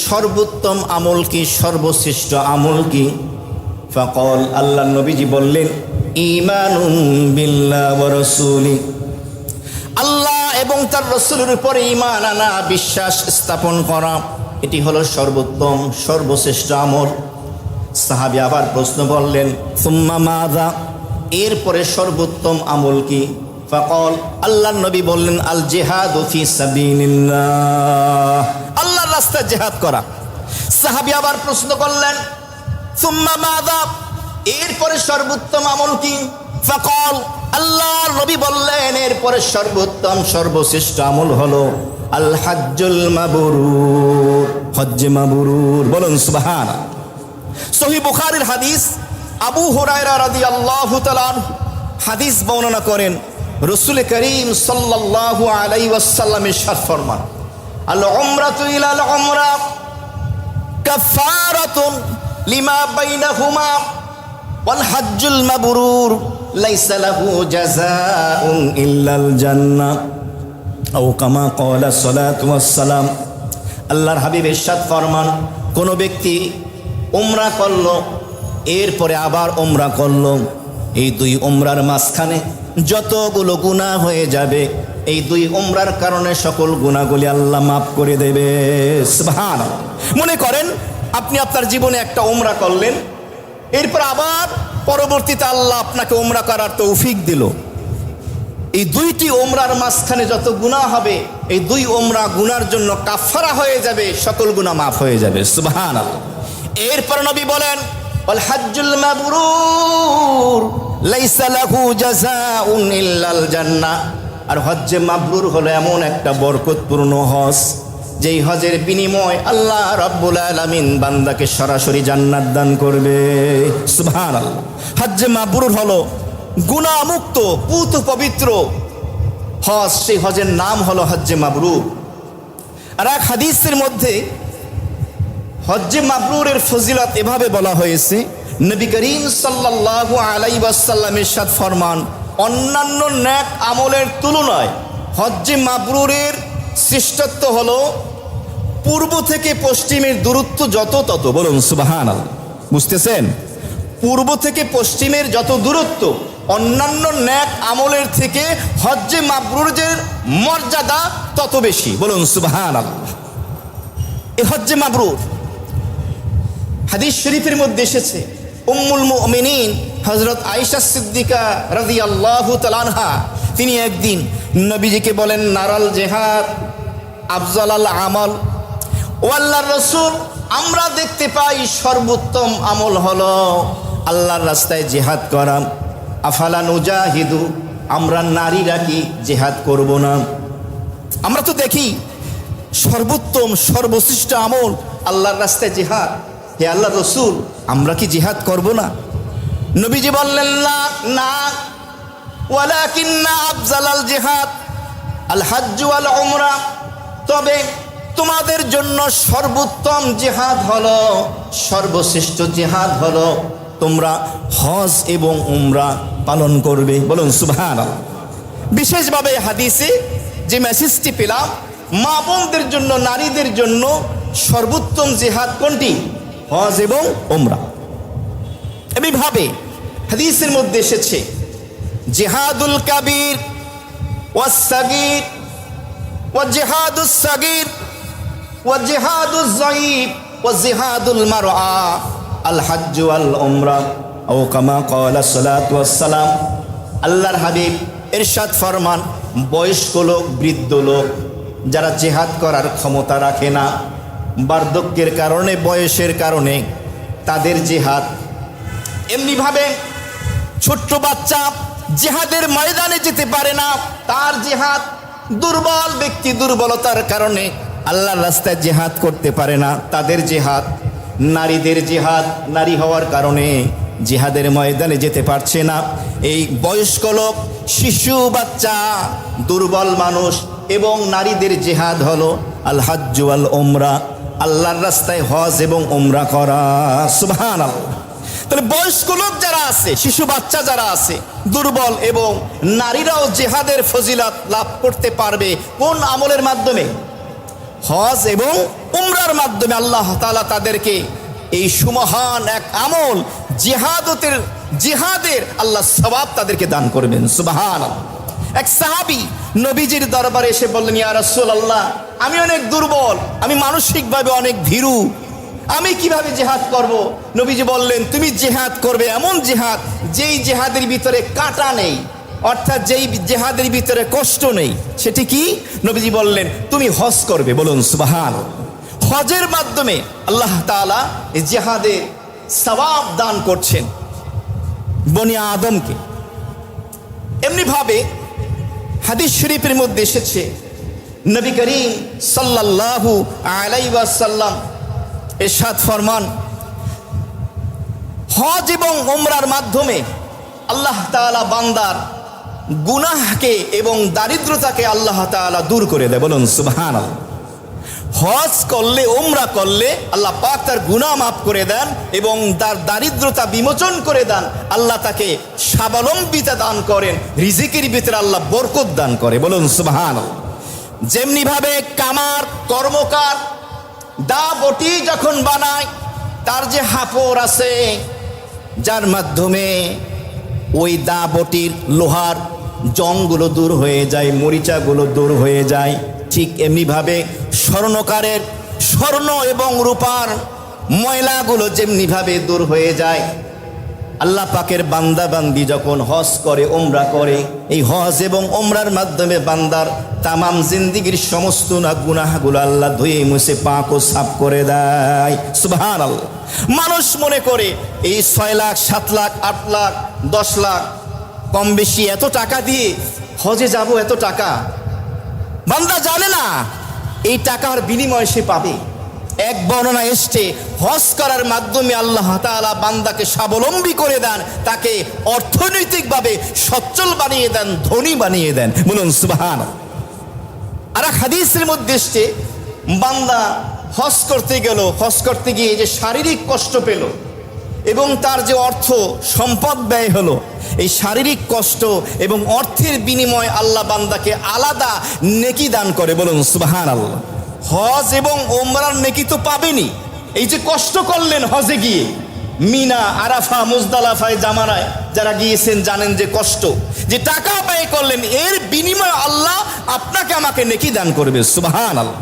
সর্বোত্তম আমল কি, সর্বশ্রেষ্ঠ আমল কি? ফাকাল, আল্লাহর নবীজি বললেন, ঈমানুন বিল্লাহি ওয়া রাসূলি, আল্লাহ এবং তার রাসূলের উপরে ঈমান আনা, বিশ্বাস স্থাপন করা, এটি হলো সর্বোত্তম সর্বশ্রেষ্ঠ আমল। সাহাবী আবার প্রশ্ন করলেন, সুম্মা মাযা, এরপরে সর্বোত্তম আমল কি? ফাকাল, আল্লাহর নবী বললেন, আল জিহাদু ফি সাবিলিল্লাহ, আল্লাহর রাস্তায় জিহাদ করা। সাহাবী আবার প্রশ্ন করলেন, সুম্মা মাযা, এরপরে সর্বোত্তম আমল কি? ফাকাল, আল্লাহর নবী বললেন, এরপরে সর্বোত্তম সর্বশ্রেষ্ঠ আমল হলো আল হজ্জুল মাবরুর, হজ্জে মাবরুর। বলুন সুবহান। সহিহ বুখারীর হাদিস, আবু হুরায়রা রাদিয়াল্লাহু তাআলা হাদিস বর্ণনা করেন, রাসূল করিম সাল্লাল্লাহু আলাইহি ওয়াসাল্লাম ইরশাদ ফরমান, আল উমরাতু ইলাল উমরা কাফারাতুন লিমা বাইনাহুমা ওয়াল হজ্জুল মাবরুর লাইসা লাহু জাযাউন ইল্লাল জান্নাহ, আও কামা ক্বালা সাল্লাতু ওয়াসসালাম। আল্লাহর হাবিব ইরশাদ ফরমান, কোন ব্যক্তি উমরা করলো, এরপরে আবার উমরা করলো, এই 2 উমরার মাঝখানে যতগুলো গুনাহ হয়ে যাবে, এই 2 উমরার কারণে সকল গুনাহগুলি আল্লাহ মাফ করে দেবে। সুবহানাল্লাহ। মনে করেন আপনি আপনার জীবনে একটা উমরা করলেন, এরপর আবার পরবর্তীতে আল্লাহ আপনাকে উমরা করার তৌফিক দিল। এই 2টি উমরার মাঝখানে যত গুনাহ হবে, এই 2 উমরা গুনার জন্য কাফারা হয়ে যাবে, সকল গুনাহ মাফ হয়ে যাবে। সুবহানাল্লাহ। এরপর নবী বলেন, ওয়াল হজ্জুল মাবরুর লাইসা লাহু জাযাউন ইল্লাল জান্নাহ, আর হজ্জে মাবরুর হলো এমন একটা বরকতপূর্ণ হজ, যেই হজের বিনিময় আল্লাহ রাব্বুল আলামিন বান্দাকে সরাসরি জান্নাত দান করবে। সুবহানাল্লাহ। হজ্জে মাবরুর হলো গুনাহমুক্ত পুত পবিত্র হজ, সেই হজের নাম হলো হজ্জে মাবরুর। আর এক হাদিসের মধ্যে হজ্জে মাবরুরের ফজিলত এভাবে বলা হয়েছে, নবী করিম সাল্লাল্লাহু আলাইহি ওয়াসাল্লাম ইরশাদ ফরমান, অন্যান্য নেক আমলের তুলনায় হজ্জে মাবরুরের শ্রেষ্ঠত্ব হলো পূর্ব থেকে পশ্চিমের দূরত্ব যত তত। বলুন সুবহানাল্লাহ। বুঝতেছেন? পূর্ব থেকে পশ্চিমের যত দূরত্ব, অন্যান্য নেক আমলের থেকে হজ্জে মাবরুরের মর্যাদা তত বেশি। বলুন সুবহানাল্লাহ। এই হজ্জে মাবরুর হাদিস শরীফের মধ্যে এসেছে, উম্মুল মুমিনিন হযরত আয়েশা সিদ্দিকা রাদিয়াল্লাহু তাআলা আনহা, তিনি একদিন নবীজিকে বলেন, নারাল জিহাদ আফজালাল আমল, ও আল্লাহর রাসূল, আমরা দেখতে পাই সর্বোত্তম আমল হলো আল্লাহর রাস্তায় জিহাদ করা। আফালা নুজাহিদু, আমরা নারীরা কি জিহাদ করব না? আমরা তো দেখি সর্বোত্তম সর্বশ্রেষ্ঠ আমল আল্লাহর রাস্তায় জিহাদ। হে আল্লাহর রাসূল, আমরা কি জিহাদ করব না? নবীজি বললেন না না, ওয়ালাকিন্না আফজালাল জিহাদ আল হজ্জ ওয়াল উমরা, তবে তোমাদের জন্য সর্বোত্তম জিহাদ হলো, সর্বশ্রেষ্ঠ জিহাদ হলো তোমরা হজ এবং উমরা পালন করবে। বলুন সুবহানাল্লাহ। বিশেষভাবে হাদিসে যে মেসেজটি পেলাম, মা বোনদের জন্য, নারীদের জন্য সর্বোত্তম জিহাদ কোনটি? হজ এবং উমরা। এমনিভাবে হাদিসের মধ্যে এসেছে জিহাদুল কাবীর ওয়াস সাগীর ওয়া জিহাদুস সাগীর ওয়া জিহাদুজ যায়ীফ ওয়া জিহাদুল মারআ আল হজ্জ ওয়াল উমরা ও কামা ক্বালা সাল্লাতু ওয়াস সালাম। আল্লাহর হাবিব ইরশাদ ফরমান, বয়স্ক লোক, বৃদ্ধ লোক যারা জিহাদ করার ক্ষমতা রাখে না, বার্ধক্যের কারণে, বয়সের কারণে তাদের জিহাদ। এমনিভাবে ছোট্ট বাচ্চা জিহাদের ময়দানে যেতে পারে না, তার জিহাদ। দুর্বল ব্যক্তি দুর্বলতার কারণে আল্লাহর রাস্তায় জিহাদ করতে পারে না, তাদের জিহাদ। নারীদের জিহাদ, নারী হওয়ার কারণে জিহাদের ময়দানে যেতে পারছে না। এই বয়স্ক লোক, শিশু, বাচ্চা, দুর্বল মানুষ এবং নারীদের জিহাদ হলো আল হজ্জ ওয়াল উমরা, আল্লাহর রাস্তায় হজ এবং উমরা করা। সুবহানাল্লাহ। তাহলে বয়স্ক লোক যারা আছে, শিশু বাচ্চা যারা আছে, দুর্বল এবং নারীরাও জিহাদের ফজিলত লাভ করতে পারবে কোন আমলের মাধ্যমে? হজ এবং উমরার মাধ্যমে। আল্লাহ তাআলা তাদেরকে এই সুমহান এক আমল জিহাদের আল্লাহ সওয়াব তাদেরকে দান করবেন। সুবহানাল্লাহ। এক সাহাবী নবীজির দরবারে এসে বললেন, ইয়া রাসূলুল্লাহ, আমি অনেক দুর্বল, আমি মানসিকভাবে অনেক ভীরু, আমি কিভাবে জিহাদ করব? নবীজি বললেন, তুমি জিহাদ করবে এমন জিহাদ যেই জিহাদের ভিতরে কাঁটা নেই, অর্থাৎ যেই জিহাদের ভিতরে কষ্ট নেই। সেটি কি? নবীজি বললেন, তুমি হজ করবে। বলুন সুবহানাল্লাহ। হজের মাধ্যমে আল্লাহ তাআলা এই জিহাদে সওয়াব দান করছেন বনি আদমকে। এমনিভাবে হাদিস শরীফের মধ্যে এসেছে, নবী করিম সাল্লাল্লাহু আলাইহি ওয়াসাল্লাম ইরশাদ ফরমান, হজ এবং উমরার মাধ্যমে আল্লাহ তাআলা বান্দার গুনাহকে এবং দারিদ্রতাকে আল্লাহ তাআলা দূর করে দেয়। বলুন সুবহানাল্লাহ। হজ করলে, উমরা করলে আল্লাহ পাক তার গুনাহ মাফ করে দেন এবং তার দারিদ্রতা বিমোচন করে দেন। আল্লাহ তাকে স্বাবলম্বিতা দান করেন, রিজিকের ভিতরে আল্লাহ বরকত দান করে। বলুন সুবহানাল্লাহ। যেমনি ভাবে কামার, কর্মকার দা বটি যখন বানায়, তার যে হাফর আছে যার মাধ্যমে ওই দা বটির লোহার জংগুলো দূর হয়ে যায়, মরিচাগুলো দূর হয়ে যায়, ঠিক এমনিভাবে স্বর্ণকারের স্বর্ণ এবং রূপার ময়লাগুলো যেমনিভাবে দূর হয়ে যায়। আল্লাহ পাকের বান্দা বান্দি যখন হজ করে, উমরা করে, এই হজ এবং উমরার মাধ্যমে বান্দার তামাম জিন্দিগির সমস্ত গুনাহগুলো আল্লাহ ধুয়ে মুছে পাক ও সাফ করে দেয়। সুবহানাল্লাহ। মানুষ মনে করে এই 6 লাখ, 7 লাখ, 8 লাখ, 10 লাখ কম বেশি এত টাকা দিয়ে হজে যাব, এত টাকা। বান্দা জানে না এই টাকার বিনিময়ে সে পাবে। এক বর্ণনা এসছে, হজ করার মাধ্যমে আল্লাহ তাআলা বান্দাকে স্বাবলম্বী করে দেন, তাকে অর্থনৈতিকভাবে সচ্ছল বানিয়ে দেন, ধনী বানিয়ে দেন। বলুন সুবহানাল্লাহ। আর হাদিসের মধ্যে এসছে, বান্দা হজ করতে গেল, হজ করতে গিয়ে যে শারীরিক কষ্ট পেল এবং তার যে অর্থ সম্পদ ব্যয় হলো, এই শারীরিক কষ্ট এবং অর্থের বিনিময়ে আল্লাহ বান্দাকে আলাদা নেকি দান করে। বলুন সুবহানাল্লাহ। হজ এবং উমরার নেকি তো পাবেনই, এই যে কষ্ট করলেন হজে গিয়ে, মিনা, আরাফা, মুজদালাফায়, জামারায় যারা গিয়েছেন জানেন যে কষ্ট, যে টাকা ব্যয় করলেন, এর বিনিময়ে আল্লাহ আপনাকে আমাকে নেকি দান করবে। সুবহানাল্লাহ।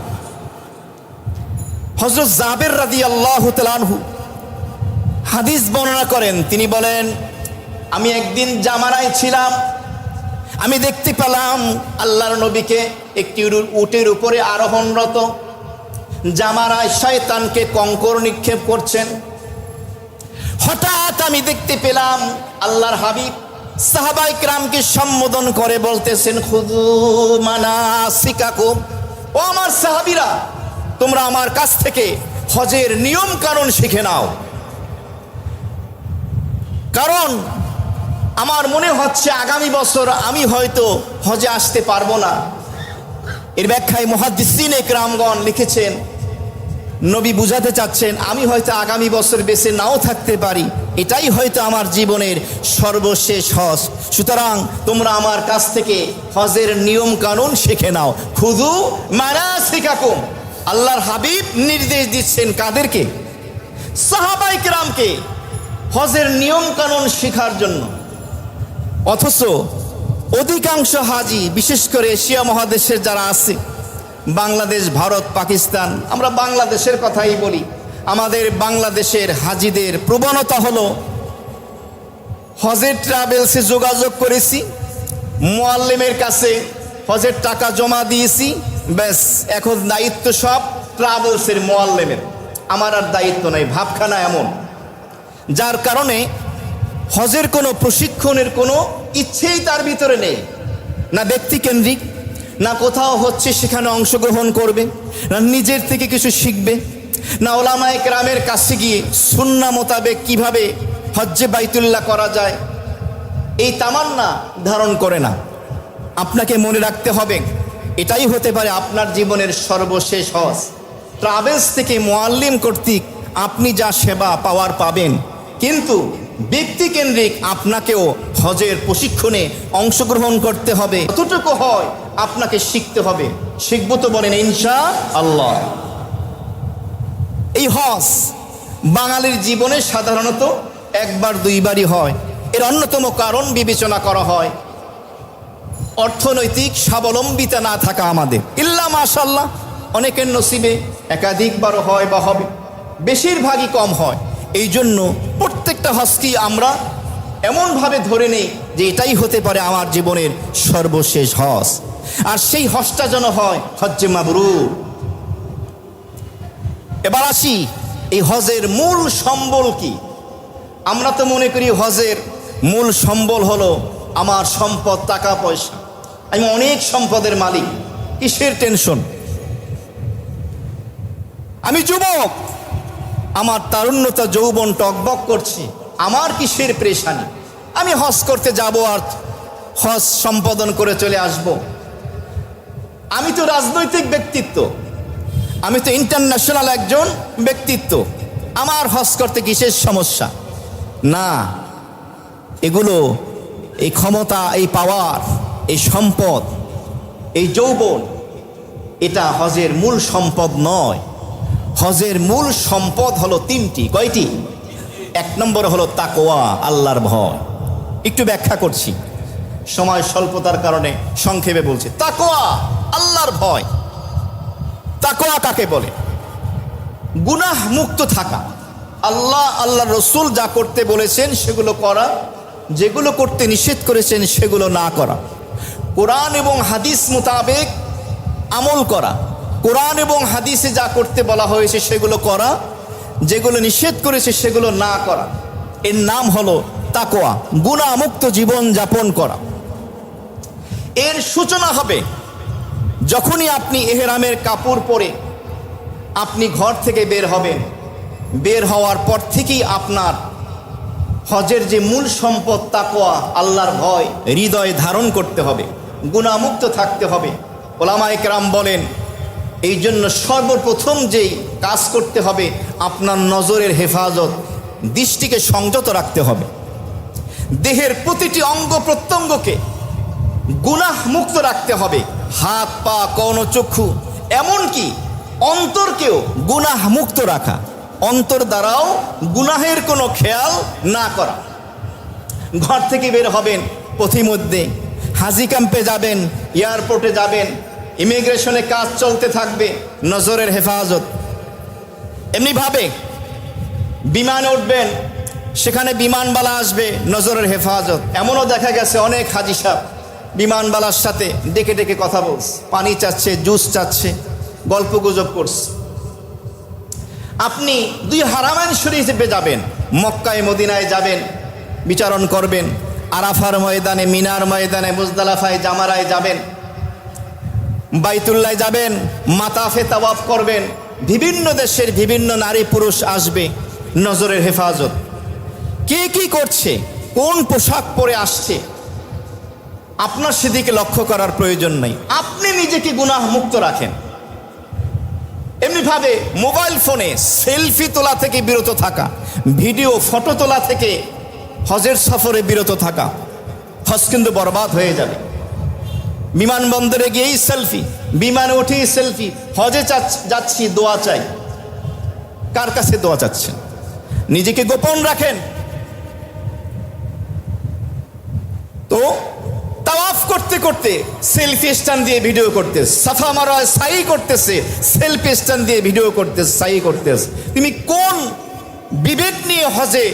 হযরত জাবের রাদিয়াল্লাহু তাআলা আনহু হাদিস বর্ণনা করেন, তিনি বলেন, আমি একদিন জামারায় ছিলাম, আমি দেখতে পেলাম আল্লাহর নবীকে একটি উটের উপরে আরোহণরত, জামারায় শয়তানকে কঙ্কর নিক্ষেপ করছেন। হঠাৎ আমি দেখতে পেলাম আল্লাহর হাবিব সাহাবায়ে কিরামকে সম্বোধন করে বলতেছেন, খুযু মানাসিকাকুম, ও আমার সাহাবীরা, তোমরা আমার কাছ থেকে হজের নিয়ম কানুন শিখে নাও। কারণ আমার মনে হচ্ছে আগামী বছর আমি হয়তো হজে আসতে পারবো না। এর ব্যাখ্যায় মুহাদ্দিসিন ইকরামগণ লিখেছেন, নবী বুঝাতে চাচ্ছেন আমি হয়তো আগামী বছর বেঁচে নাও থাকতে পারি, এটাই হয়তো আমার জীবনের সর্বশেষ হজ। সুতরাং তোমরা আমার কাছ থেকে হজের নিয়ম কানুন শিখে নাও। খুদু মানাসিকাকুম। আল্লাহর হাবিব নির্দেশ দিচ্ছেন কাদেরকে? সাহাবায়ে কেরামকে হজের নিয়ম কানুন শেখার জন্য। অথচ অধিকাংশ হাজি, বিশেষ করে এশিয়া মহাদেশের যারা আছে, বাংলাদেশ, ভারত, পাকিস্তান, আমরা বাংলাদেশের কথাই বলি, আমাদের বাংলাদেশের হাজিদের প্রবণতা হলো হজের ট্রাভেলসে যোগাযোগ করেছি, মুআল্লিমের কাছে হজের টাকা জমা দিয়েছি, ব্যাস এখন দায়িত্ব সব ট্রাভেলসের মুআল্লিমের, আমার আর দায়িত্ব নাই। ভাবখানা এমন, যার কারণে হজের কোনো প্রশিক্ষণের কোনো ইচ্ছেই তার ভিতরে নেই। না ব্যক্তিকেন্দ্রিক, না কোথাও হচ্ছে সেখানে অংশগ্রহণ করবে, না নিজের থেকে কিছু শিখবে, না ওলামায়ে কেরামের কাছে গিয়ে সুন্নাহ মোতাবেক কিভাবে হজ্জে বাইতুল্লাহ করা যায় এই তামান্না ধারণ করে না। আপনাকে মনে রাখতে হবে, এটাই হতে পারে আপনার জীবনের সর্বশেষ হজ। ট্রাভেলস থেকে মুআল্লিম কর্তৃক আপনি যা সেবা পাওয়ার পাবেন, কিন্তু ব্যক্তিকেন্দ্রিক আপনাকেও হজের প্রশিক্ষণে অংশগ্রহণ করতে হবে। কতটুকু হয় আপনাকে শিখতে হবে। শিখবো তো বলেন ইনশাআল্লাহ। এই হজ বাঙালির জীবনে সাধারণত একবার দুইবারই হয়। এর অন্যতম কারণ বিবেচনা করা হয় অর্থনৈতিক স্বাবলম্বিতা না থাকা আমাদের। ইল্লা মাশাআল্লাহ অনেকের নসিবে একাধিকবারও হয় বা হবে, বেশিরভাগই কম হয়। এই জন্য প্রত্যেকটা হজকে আমরা এমনভাবে ধরে নেই যে এটাই হতে পারে আমার জীবনের সর্বশেষ হজ। আর সেই হজটা যেন হয় হজ্জে মাবরুর। এবার আসি, এই হজের মূল সম্বল কি? আমরা তো মনে করি হজের মূল সম্বল হলো আমার সম্পদ, টাকা পয়সা, আমি অনেক সম্পদের মালিক, কিসের টেনশন? আমি যুবক, আমার তারুণ্যতা যৌবন টকবক করছি, আমার কিসের পেরেশানি? আমি হজ করতে যাব আর হজ সম্পাদন করে চলে আসব। আমি তো রাজনৈতিক ব্যক্তিত্ব, আমি তো ইন্টারন্যাশনাল একজন ব্যক্তিত্ব, আমার হজ করতে কিসের সমস্যা? না, এগুলো, এই ক্ষমতা, এই পাওয়ার, এই সম্পদ, এই যৌবন, এটা হজের মূল সম্পদ নয়। হজের মূল সম্পদ হলো তিনটি। কয়টি? এক নম্বর হলো তাকওয়া, আল্লাহর ভয়। একটু ব্যাখ্যা করছি, সময় স্বল্পতার কারণে সংক্ষেপে বলছি। তাকওয়া, আল্লাহর ভয়। তাকওয়া কাকে বলে? গুনাহ মুক্ত থাকা, আল্লাহর রসুল যা করতে বলেছেন সেগুলো করা, যেগুলো করতে নিষেধ করেছেন সেগুলো না করা, কোরআন এবং হাদিস মোতাবেক আমল করা, কোরআন এবং হাদিসে যা করতে বলা হয়েছে সেগুলো করা, যেগুলো নিষেধ করেছে সেগুলো না করা। এর নাম হলো তাকওয়া, গুনাহমুক্ত জীবন যাপন করা। এর সূচনা হবে যখনই আপনি ইহরামের কাপড় পরে আপনি ঘর থেকে বের হবেন। বের হওয়ার পর থেকেই আপনার হজের যে মূল সম্পদ তাকওয়া, আল্লাহর ভয়, হৃদয়ে ধারণ করতে হবে, গুনাহমুক্ত থাকতে হবে। ওলামায়ে কেরাম বলেন, এই জন্য সর্বপ্রথম যেই কাজ করতে হবে, আপনার নজরের হেফাজত, দৃষ্টিকে সংযত রাখতে হবে। দেহের প্রতিটি অঙ্গ প্রত্যঙ্গকে গুনাহ মুক্ত রাখতে হবে, হাত, পা, কর্ণ, চক্ষু, এমনকি অন্তরকেও গুনাহ মুক্ত রাখা, অন্তর দ্বারাও গুনাহের কোনো খেয়াল না করা। ঘর থেকে বের হবেন, পথিমধ্যে হাজি ক্যাম্পে যাবেন, এয়ারপোর্টে যাবেন, ইমিগ্রেশনে কাজ চলতে থাকবে, নজরের হেফাজত। এমনিভাবে বিমানে উঠবেন, সেখানে বিমানবালা আসবে, নজরের হেফাজত। এমনও দেখা গেছে অনেক হাজি সাহেব বিমানবালার সাথে ডেকে ডেকে কথা বলছে, পানি চাচ্ছে, জুস চাচ্ছে, গল্প গুজব করছে। আপনি দুই হারামাইন শরীফে যাবেন, মক্কায় মদিনায় যাবেন, বিচারণ করবেন, আরাফার ময়দানে, মিনার ময়দানে, মুজদালিফায়, জামারায় যাবেন, বাইতুল্লায় যাবেন, মাতাফে তাওয়াফ করবেন। বিভিন্ন দেশের বিভিন্ন নারী পুরুষ আসবে, নজরের হেফাজত। কে কি করছে, কোন পোশাক পরে আসছে, আপনার সেদিকে লক্ষ্য করার প্রয়োজন নেই। আপনি নিজেকে গুনাহ মুক্ত রাখেন। এমনিভাবে মোবাইল ফোনে সেলফি তোলা থেকে বিরত থাকা, ভিডিও ফটো তোলা থেকে হজের সফরে বিরত থাকা, হজ কিন্তু বরবাদ হয়ে যাবে। বিমানবন্দরে গিয়েই সেলফি, বিমানে উঠেই সেলফি, হজে যাচ্ছি দোয়া চাই। কার কাছে দোয়া চাচ্ছেন? নিজেকে গোপন রাখেন। তো তাওয়াফ করতে করতে সেলফি স্ট্যান্ড দিয়ে ভিডিও করতে, সাফা মারওয়ায় সাই করতেছে, সেলফি স্ট্যান্ড দিয়ে ভিডিও করতেছে, সাই করতেছে। তুমি কোন বিবেক নিয়ে হজে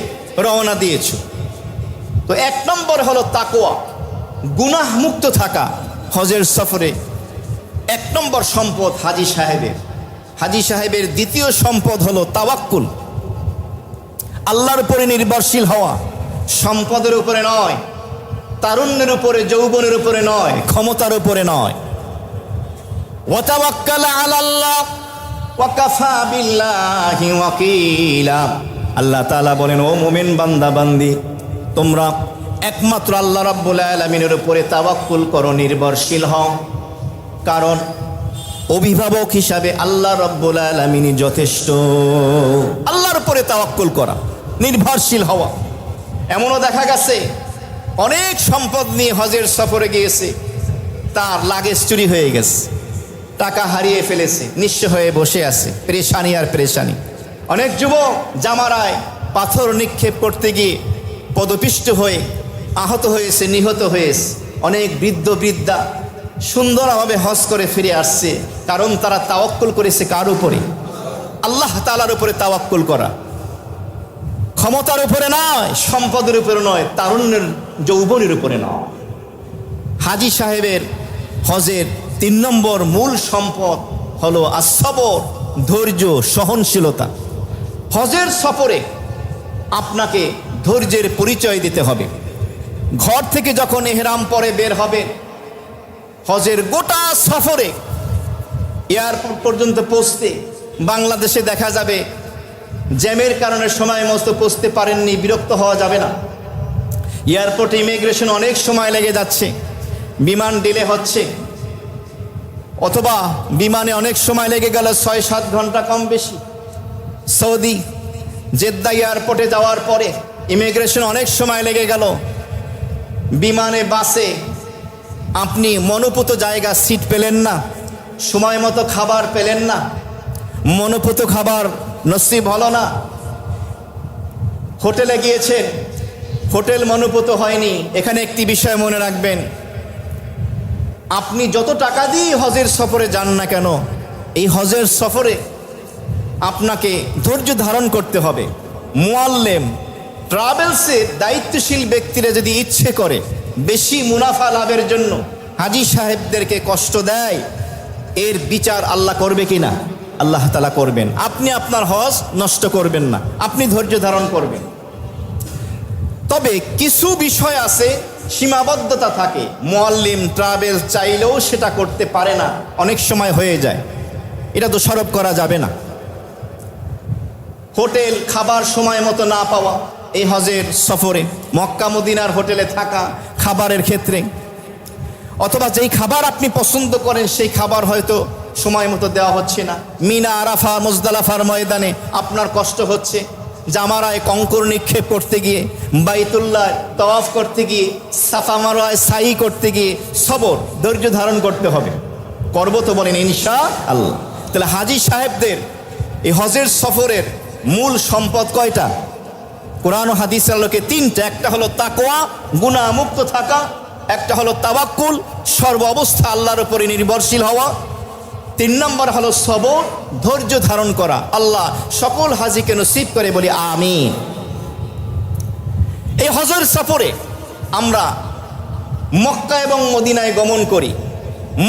রওনা দিয়েছো? তো এক নম্বর হলো তাকওয়া, গুনাহ মুক্ত থাকা। হজের সফরে এক নম্বর সম্পদ হাজী সাহেবের। হাজী সাহেবের দ্বিতীয় সম্পদ হলো তাওয়াক্কুল, আল্লাহর উপরে নির্ভরশীল হওয়া। সম্পদের উপরে নয়, তারুণ্যের উপরে, যৌবনের উপরে নয়, ক্ষমতার উপরে নয়। ওয়াতাওয়াক্কাল আলাল্লাহ ওয়া কাফা বিল্লাহি ওয়াকিলা। আল্লাহ তাআলা বলেন, ও মুমিন বান্দা বান্দি, তোমরা একমাত্র আল্লাহ রাব্বুল আলামিনের উপরে তাওয়াক্কুল করো, নির্ভরশীল হও। কারণ অভিভাবক হিসাবে আল্লাহ রাব্বুল আলামিনই যথেষ্ট। আল্লাহর উপরে তাওয়াক্কুল করা, নির্ভরশীল হওয়া। এমনও দেখা গেছে অনেক সম্পদ নিয়ে হজের সফরে গিয়েছে, তার লাগেজ চুরি হয়ে গেছে, টাকা হারিয়ে ফেলেছে, নিঃস্ব হয়ে বসে আছে, পেরেশানি আর পেরেশানি। অনেক যুবক জামারায় পাথর নিক্ষেপ করতে গিয়ে পদপিষ্ট হয়ে আহত হয়েছে, নিহত হয়েছে। অনেক বৃদ্ধ বৃদ্ধা সুন্দরভাবে হজ করে ফিরে আসছে, কারণ তারা তাওয়াক্কুল করেছে কার উপরে? আল্লাহ তাআলার উপরে তাওয়াক্কুল করা। ক্ষমতার উপরে নয়, সম্পদের উপরে নয়, তারুণ্যের যৌবনের উপরে নয়। হাজী সাহেবের হজের 3 নম্বর মূল সম্পদ হলো আসবর, ধৈর্য, সহনশীলতা। হজের সফরে আপনাকে ধৈর্যের পরিচয় দিতে হবে। ঘর থেকে যখন ইহরাম পরে বের হবে, হজের গোটা সফরে এয়ারপোর্ট পর্যন্ত পৌঁছতে বাংলাদেশে দেখা যাবে জ্যামের কারণে সময় মতো পৌঁছতে পারেননি, বিরক্ত হওয়া যাবে না। এয়ারপোর্টে ইমিগ্রেশন অনেক সময় লেগে যাচ্ছে, বিমান ডিলে হচ্ছে, অথবা বিমানে অনেক সময় লেগে গেল 6-7 ঘন্টা কম বেশি। সৌদি জেদ্দা এয়ারপোর্টে যাওয়ার পরে ইমিগ্রেশন অনেক সময় লেগে গেল। বিমানে, বাসে আপনি মনোপুত জায়গা, সিট পেলেন না, সময় মতো খাবার পেলেন না, মনোপুত খাবার নসিব হলো না। হোটেলে গিয়েছেন, হোটেল মনোপুত হয়নি। এখানে একটি বিষয় মনে রাখবেন, আপনি যত টাকা দিয়ে হজের সফরে যান না কেন, এই হজের সফরে আপনাকে ধৈর্য ধারণ করতে হবে। মুআল্লিম, ট্রাভেলসের দায়িত্বশীল ব্যক্তিরা যদি ইচ্ছে করে বেশি মুনাফা লাভের জন্য হাজী সাহেবদেরকে কষ্ট দেয়, এর বিচার আল্লাহ করবে কিনা? আল্লাহ তাআলা করবেন। আপনি আপনার হজ নষ্ট করবেন না, আপনি ধৈর্য ধারণ করবেন। তবে কিছু বিষয় আছে, সীমাবদ্ধতা থাকে। মুআল্লিম ট্রাভেল চাইলেও সেটা করতে পারে না, অনেক সময় হয়ে যায়, এটা দোষারোপ করা যাবে না। হোটেল খাবার সময় মতো না পাওয়া, এই হজের সফরে মক্কা মদিনার হোটেলে থাকা খাবারের ক্ষেত্রে, অথবা যেই খাবার আপনি পছন্দ করেন সেই খাবার হয়তো সময় মতো দেওয়া হচ্ছে না। মিনা, আরাফা, মুজদালিফার ময়দানে আপনার কষ্ট হচ্ছে, জামারায় কঙ্কর নিক্ষেপ করতে গিয়ে, বাইতুল্লাহ তাওয়াফ করতে গিয়ে, সাফা মারওয়ায় সাই করতে গিয়ে সবর, ধৈর্য ধারণ করতে হবে। করব তো বলেন ইনশাআল্লাহ। তাহলে হাজী সাহেবদের এই হজের সফরের মূল সম্পদ কয়টা? কোরআন ও হাদিসের আলোকে 3টা। একটা হলো তাকওয়া, গুনাহ মুক্ত থাকা। একটা হলো তাওয়াক্কুল, সর্ব অবস্থা আল্লাহর উপরে নির্ভরশীল হওয়া। 3 নম্বর হলো সবর, ধৈর্য ধারণ করা। আল্লাহ সকল হাজীকে নসিব করে, বলি আমিন। এই হজের সফরে আমরা মক্কা এবং মদিনায় গমন করি।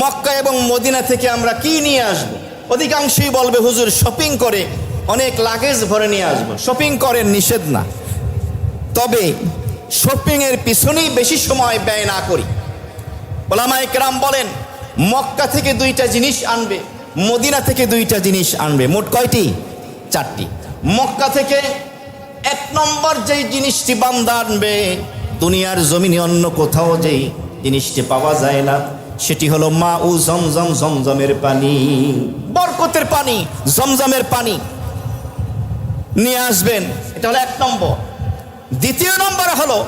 মক্কা এবং মদিনা থেকে আমরা কি নিয়ে আসব? অধিকাংশই বলবে হুজুর শপিং করে অনেক লাগেজ ভরে নিয়ে আসবো। শপিং করেন, নিষেধ না, তবে শপিংয়ের পিছনেই বেশি সময় ব্যয় না করি। ওলামায়ে কেরাম বলেন মক্কা থেকে 2টা জিনিস আনবে, মদিনা থেকে 2টা জিনিস আনবে। মোট কয়টি? 4টি। মক্কা থেকে এক নম্বর যেই জিনিসটি বান্দা আনবে, দুনিয়ার জমিনে অন্য কোথাও যেই জিনিসটি পাওয়া যায় না, সেটি হলো মা উ জমজম, জমজমের পানি, বরকতের পানি, জমজমের পানি নিয়ে আসবেন। এটা হলো এক নম্বর। দ্বিতীয় নম্বর হলো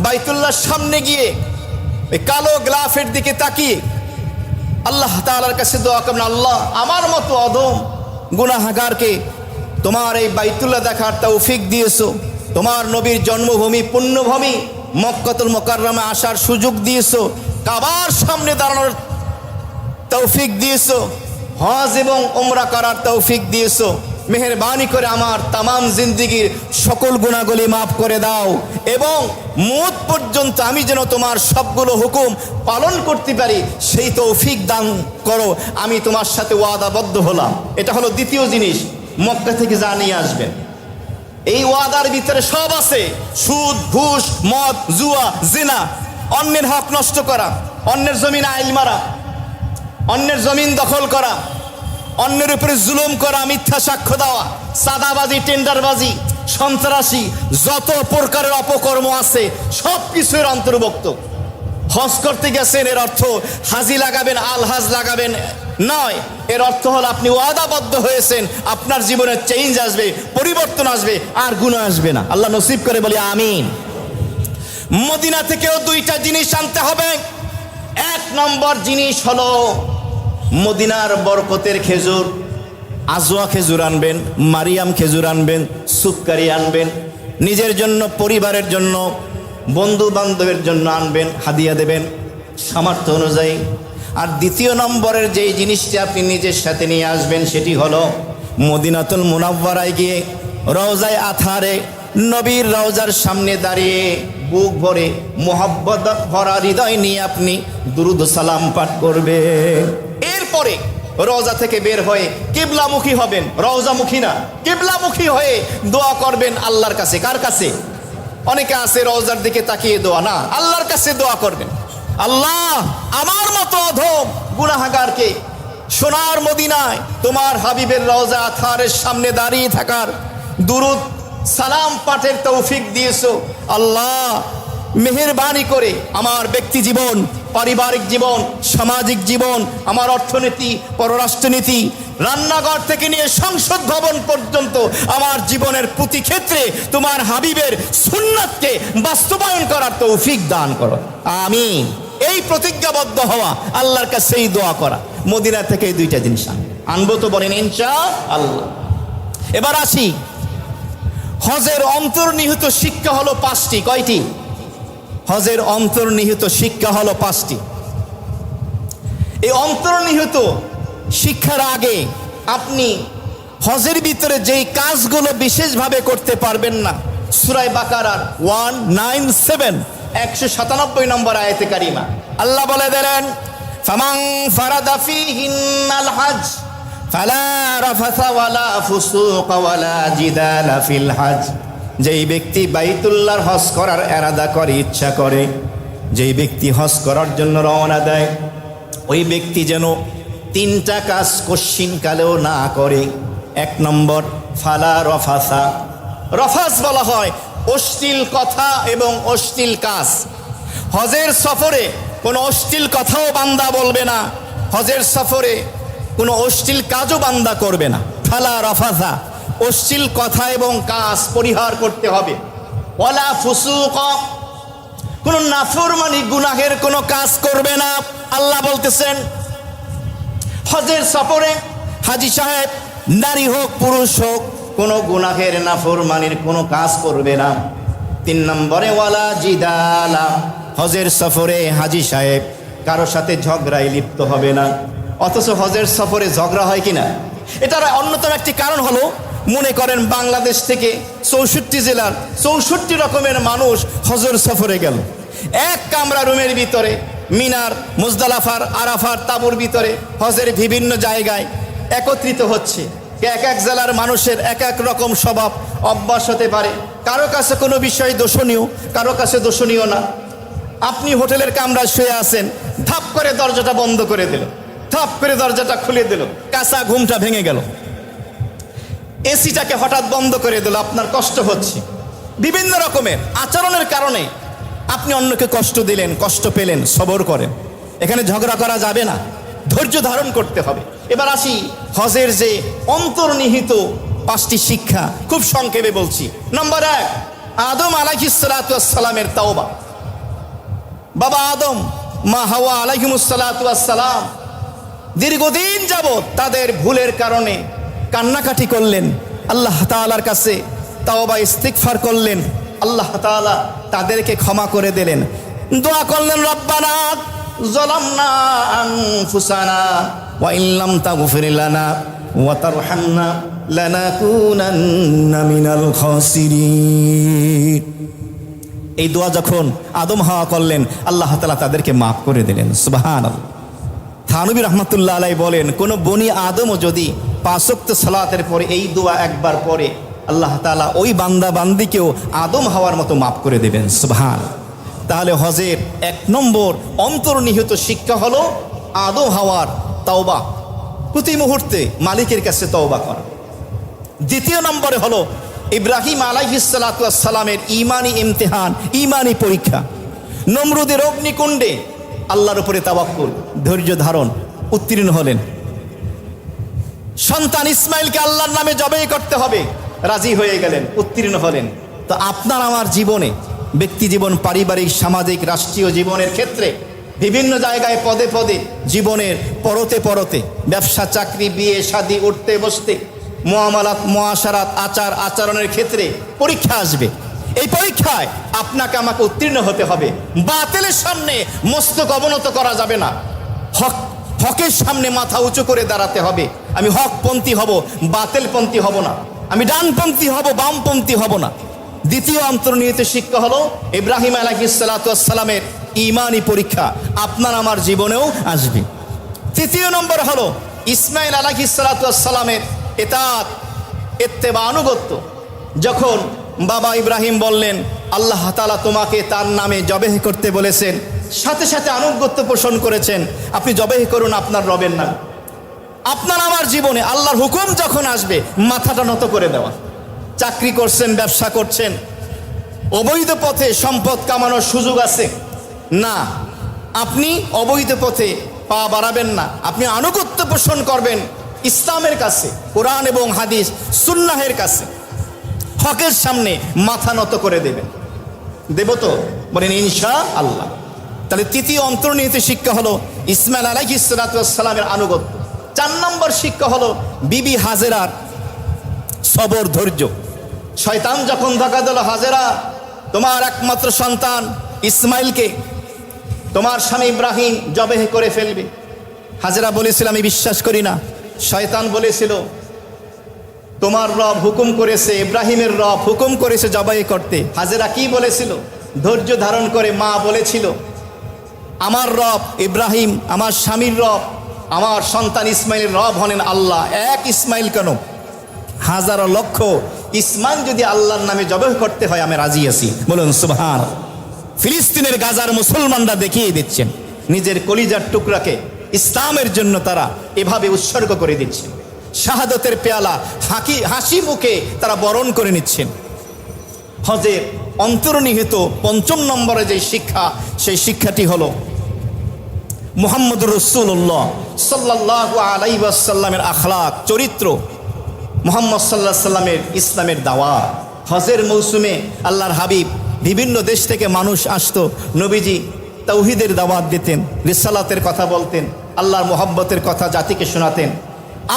বাইতুল্লাহর সামনে গিয়ে ওই কালো গ্লাফের দিকে তাকিয়ে আল্লাহ তাআলার কাছে দোয়া করবেন, আল্লাহ আমার মতো অধম গুনাহগারকে তোমার এই বাইতুল্লাহ দেখার তৌফিক দিয়েছো, তোমার নবীর জন্মভূমি পুণ্যভূমি মক্কাতুল মুকাররমে আসার সুযোগ দিয়েছো, কাবার সামনে দাঁড়ানোর তৌফিক দিয়েছো, হজ এবং উমরা করার তৌফিক দিয়েছো। মেহেরবানি করে আমার তামাম জিন্দিগির সকল গুনাহগুলি মাফ করে দাও এবং মওত পর্যন্ত আমি যেন তোমার সবগুলো হুকুম পালন করতে পারি সেই তৌফিক দান করো, আমি তোমার সাথে ওয়াদাবদ্ধ হলাম। এটা হলো দ্বিতীয় জিনিস, মক্কা থেকে যা নিয়ে আসবেন। এই ওয়াদার ভিতরে সব আছে, সুদ, ঘুষ, মদ, জুয়া, জিনা, অন্যের হক নষ্ট করা, অন্যের জমিন আইল মারা, অন্যের জমিন দখল করা, অন্যের উপরে জুলুম করা, মিথ্যা সাক্ষ্য দেওয়া, চাঁদাবাজি, টেন্ডারবাজি, সন্ত্রাসী, যত প্রকারের অপকর্ম আছে সব কিছুর অন্তর্ভুক্ত। হজ করতে গেছেন, এর অর্থ হাজি লাগাবেন, আলহাজ লাগাবেন নয়, এর অর্থ হলো আপনি ওয়াদাবদ্ধ হয়েছেন, আপনার জীবনে চেঞ্জ আসবে, পরিবর্তন আসবে, আর গুনাহ আসবে না। আল্লাহ নসিব করে বলি আমিন। মদিনা থেকেও দুইটা জিনিস আনতে হবে। এক নম্বর জিনিস হলো মদিনার বরকতের খেজুর, আজওয়া খেজুর আনবেন, মারিয়াম খেজুর আনবেন, সুক্কারি আনবেন, নিজের জন্য, পরিবারের জন্য, বন্ধু বান্ধবের জন্য আনবেন, হাদিয়া দেবেন সামর্থ্য অনুযায়ী। আর দ্বিতীয় নম্বরের যেই জিনিসটি আপনি নিজের সাথে নিয়ে আসবেন সেটি হলো মদিনাতুল মুনাওয়ারায় গিয়ে রওজায়ে আতহারে নবীর রওজার সামনে দাঁড়িয়ে বুক ভরে মোহাব্বত ভরা হৃদয় নিয়ে আপনি দুরুদ সালাম পাঠ করবেন। এরপরে রওজা থেকে বের হয়ে কিবলামুখী হবেন, রওজামুখী না, কিবলামুখী হয়ে দোয়া করবেন আল্লাহর কাছে। কার কাছে? অনেকে আছে রওজার দিকে তাকিয়ে দোয়া না, আল্লাহর কাছে দোয়া করবেন, আল্লাহ আমার মতো অধম গুনাহগারকে সোনার মদিনায় তোমার হাবিবের রওজা আতহারের সামনে দাঁড়িয়ে থাকার, দুরুদ সালাম পাঠের তৌফিক দিয়েছো। আল্লাহ মেহেরবানি করে আমার ব্যক্তি জীবন, পারিবারিক জীবন, সামাজিক জীবন, আমার অর্থনীতি, পররাষ্ট্রনীতি, রান্নাঘর থেকে নিয়ে সংসদ ভবন পর্যন্ত আমার জীবনের প্রতি ক্ষেত্রে তোমার হাবিবের সুন্নাতকে বাস্তবায়ন করার তৌফিক দান করো, আমিন। এই প্রতিজ্ঞাবদ্ধ হওয়া, আল্লাহর কাছে এই দোয়া করা। মদিনা থেকে এই দুইটা জিনিস আনবো তো বলেন ইনশাআল্লাহ। এবার আসি, হজের অন্তর্নিহিত শিক্ষা হলো পাঁচটি। কয়টি? হজের অন্তর্নিহিত শিক্ষা হলো পাঁচটি। এই অন্তর্নিহিত শিক্ষার আগে আপনি হজের ভিতরে যেই কাজগুলো বিশেষভাবে করতে পারবেন না, সূরা বাকারার 197 197 নম্বর আয়াতে কারিমা আল্লাহ বলে দিলেন, ফামান ফারাদা ফীহিন্নাল হজ ফালা রাফাসা ওয়ালা ফুসুক ওয়ালা জিদালা ফিল হজ। যেই ব্যক্তি বাইতুল্লাহর হজ করার এরাদা করে, ইচ্ছা করে, যেই ব্যক্তি হজ করার জন্য রওনা দেয়, ওই ব্যক্তি যেন তিনটা কাজ কশ্চিনকালেও না করে। এক নম্বর, ফালা রফাসা। রফাস বলা হয় অশ্লীল কথা এবং অশ্লীল কাজ। হজের সফরে কোনো অশ্লীল কথাও বান্দা বলবে না, হজের সফরে কোনো অশ্লীল কাজও বান্দা করবে না। ফালা রফাসা, অশ্লীল কথা এবং কাজ পরিহার করতে হবে। ওয়ালা ফুসুক, কোনো নাফরমানি গুনাহের কোনো কাজ করবে না। আল্লাহ বলতেছেন হজের সফরে হাজী সাহেব নারী হোক পুরুষ হোক কোনো গুনাহের নাফরমানির কোনো কাজ করবে না। তিন নম্বরে ওয়ালা জিদালা, হজের সফরে হাজী সাহেব কারো সাথে ঝগড়ায় লিপ্ত হবে না। অথচ হজের সফরে ঝগড়া হয় কিনা, এটার অন্যতম একটি কারণ হলো, মনে করেন বাংলাদেশ থেকে 64 জেলার 64 রকমের মানুষ হজের সফরে গেল, এক কামরা রুমের ভিতরে মিনার, মুজদালাফার, আরাফার তাঁবুর ভিতরে হজের বিভিন্ন জায়গায় একত্রিত হচ্ছে। এক এক জেলার মানুষের এক এক রকম স্বভাব অভ্যাস হতে পারে, কারো কাছে কোনো বিষয় দোষণীয়, কারো কাছে দোষণীয় না। আপনি হোটেলের কামরায় শুয়ে আছেন, ধাপ করে দরজাটা বন্ধ করে দিল, ধাপ করে দরজাটা খুলে দিল, কাঁচা ঘুমটা ভেঙে গেল। এসিটাকে হঠাৎ বন্ধ করে দিল, আপনার কষ্ট হচ্ছে, বিভিন্ন রকমের আচরণের কারণে আপনি অন্যকে কষ্ট দিলেন, কষ্ট পেলেন, সবর করেন। এখানে ঝগড়া করা যাবে না, ধৈর্য ধারণ করতে হবে। এবার আসি হজের যে অন্তর্নিহিত 5টি শিক্ষা, খুব সংক্ষেপে বলছি। নম্বর 1, আদম আলাইহিস সালাতু ওয়াস সালামের তাওবা। বাবা আদম, মা হাওয়া আলাইহিমুস সালাতু ওয়াস সালাম দীর্ঘদিন যাবত তাদের ভুলের কারণে কান্নাকাটি করলেন, আল্লাহ তাআলার কাছে তাওবা ইস্তিগফার করলেন, আল্লাহ তাআলা তাদেরকে ক্ষমা করে দিলেন। দোয়া করলেন, রব্বানা যালামনা আনফুসানা ওয়া ইল্লাম তাগফির লানা ওয়া তারহামনা লানাকুনান্না মিনাল খাসিরিন। এই দোয়া যখন আদম হাওয়া করলেন, আল্লাহ তাআলা তাদেরকে মাফ করে দিলেন। সুবহানাল্লাহ। থানবী রহমাতুল্লাহ আলাইহি বলেন, কোন বনি আদমও যদি 5 ওয়াক্ত সালাতের পরে এই দোয়া একবার পড়ে, আল্লাহ তাআলা ওই বান্দা বান্দিকেও আদম হাওয়ার মতো মাফ করে দেবেন। সুবহানাল্লাহ। তাহলে হজের 1 নম্বর অন্তর্নিহিত শিক্ষা হলো আদম হাওয়ার তাওবা, প্রতি মুহূর্তে মালিকের কাছে তওবা করা। দ্বিতীয় নম্বরে হলো ইব্রাহিম আলাইহিস সালাতু ওয়াস সালামের ঈমানি ইমতিহান, ঈমানি পরীক্ষা। নমরুদের অগ্নিকুণ্ডে আল্লাহর উপরে তাওয়াক্কুল, ধৈর্য ধারণ, উত্তীর্ণ হলেন। সন্তান ইসমাইলকে আল্লাহর নামে জবাই করতে হবে, রাজি হয়ে গেলেন, উত্তীর্ণ হলেন। তো আপনার আমার জীবনে, ব্যক্তি জীবন, পারিবারিক, সামাজিক, রাষ্ট্রীয় জীবনের ক্ষেত্রে বিভিন্ন জায়গায় পদে পদে জীবনের পরতে পরতে, ব্যবসা, চাকরি, বিয়ে, শাদী, উঠতে বসতে, মুআমালাত, মুআশারাত, আচার আচরণের ক্ষেত্রে পরীক্ষা আসবে। এই পরীক্ষায় আপনাকে আমাকে উত্তীর্ণ হতে হবে। বাতিলের সামনে মস্তক অবনত করা যাবে না, হকের সামনে মাথা উঁচু করে দাঁড়াতে হবে। আমি হকপন্থী হব, বাতিলপন্থী হব না। আমি ডানপন্থী হব, বামপন্থী হব না। দ্বিতীয় অন্তর্নিহিত শিক্ষা হলো ইব্রাহিম আলাইহিস সালাতু ওয়াস সালামের ঈমানি পরীক্ষা আপনার আমার জীবনেও আসবে। তৃতীয় নম্বর হলো ইসমাইল আলাইহিস সালাতু ওয়াস সালামের ইতাআত, ইত্তেবা, আনুগত্য। যখন বাবা ইব্রাহিম বললেন, আল্লাহ তাআলা তোমাকে তার নামে জবেহ করতে বলেছেন, সাথে সাথে আনুগত্য পোষণ করেছেন, আপনি জবেহ করুন আপনার রবের নামে। আপনার আমার জীবনে আল্লাহর হুকুম যখন আসবে, মাথাটা নত করে দেওয়া। চাকরি করছেন, ব্যবসা করছেন, অবৈধ পথে সম্পদ কামানোর সুযোগ আছে না, আপনি অবৈধ পথে পা বাড়াবেন না। আপনি আনুগত্য পোষণ করবেন ইসলামের কাছে, কোরআন এবং হাদিস সুন্নাহের কাছে, হকের সামনে মাথা নত করে দেবেন। দেব তো? বলেন ইনশাআল্লাহ। তাহলে তৃতীয় অন্তর্নিহিত শিক্ষা হলো ইসমাইল আলাইহিস সালাতু ওয়াস সালামের আনুগত্য। 4 নম্বর শিক্ষা হলো বিবি হাজেরার সবর, ধৈর্য। শয়তান যখন ধোঁকা দিল, হাজেরা তোমার একমাত্র সন্তান ইসমাইলকে তোমার স্বামী ইব্রাহিম জবেহ করে ফেলবে। হাজেরা বলেছিল, আমি বিশ্বাস করি না। শয়তান বলেছিল, তোমার রব হুকুম করেছে, ইব্রাহিমের রব হুকুম করেছে জবাই করতে। হাজেরা কি বলেছিল? ধৈর্য ধারণ করে মা বলেছিল, আমার রব ইব্রাহিম, আমার স্বামীর রব, আমার সন্তান ইসমাইলের রব হলেন আল্লাহ। এক ইসমাইল কেন, হাজারো লক্ষ ইসমাইল যদি আল্লাহর নামে জবাই করতে হয়, আমি রাজি আছি। বলুন সুবহানাল্লাহ। ফিলিস্তিনের গাজার মুসলমানরা দেখিয়ে দিচ্ছেন, নিজের কলিজার টুকরাকে ইসলামের জন্য তারা এভাবে উৎসর্গ করে দিচ্ছেন। শাহাদতের পেয়ালা হাসি মুখে তারা বরণ করে নিচ্ছেন। হজের অন্তর্নিহিত 5ম নম্বরে যে শিক্ষা, সেই শিক্ষাটি হলো মুহাম্মদুর রাসূলুল্লাহ সাল্লাল্লাহু আলাইহি ওয়াসাল্লামের আখলাক, চরিত্র, মুহাম্মদ সাল্লাল্লাহু আলাইহি ওয়াসাল্লামের ইসলামের দাওয়াত। হজের মৌসুমে আল্লাহর হাবিব বিভিন্ন দেশ থেকে মানুষ আসতো, নবীজি তাওহীদের দাওয়াত দিতেন, রিসালাতের কথা বলতেন, আল্লাহর মোহাব্বতের কথা জাতিকে শোনাতেন।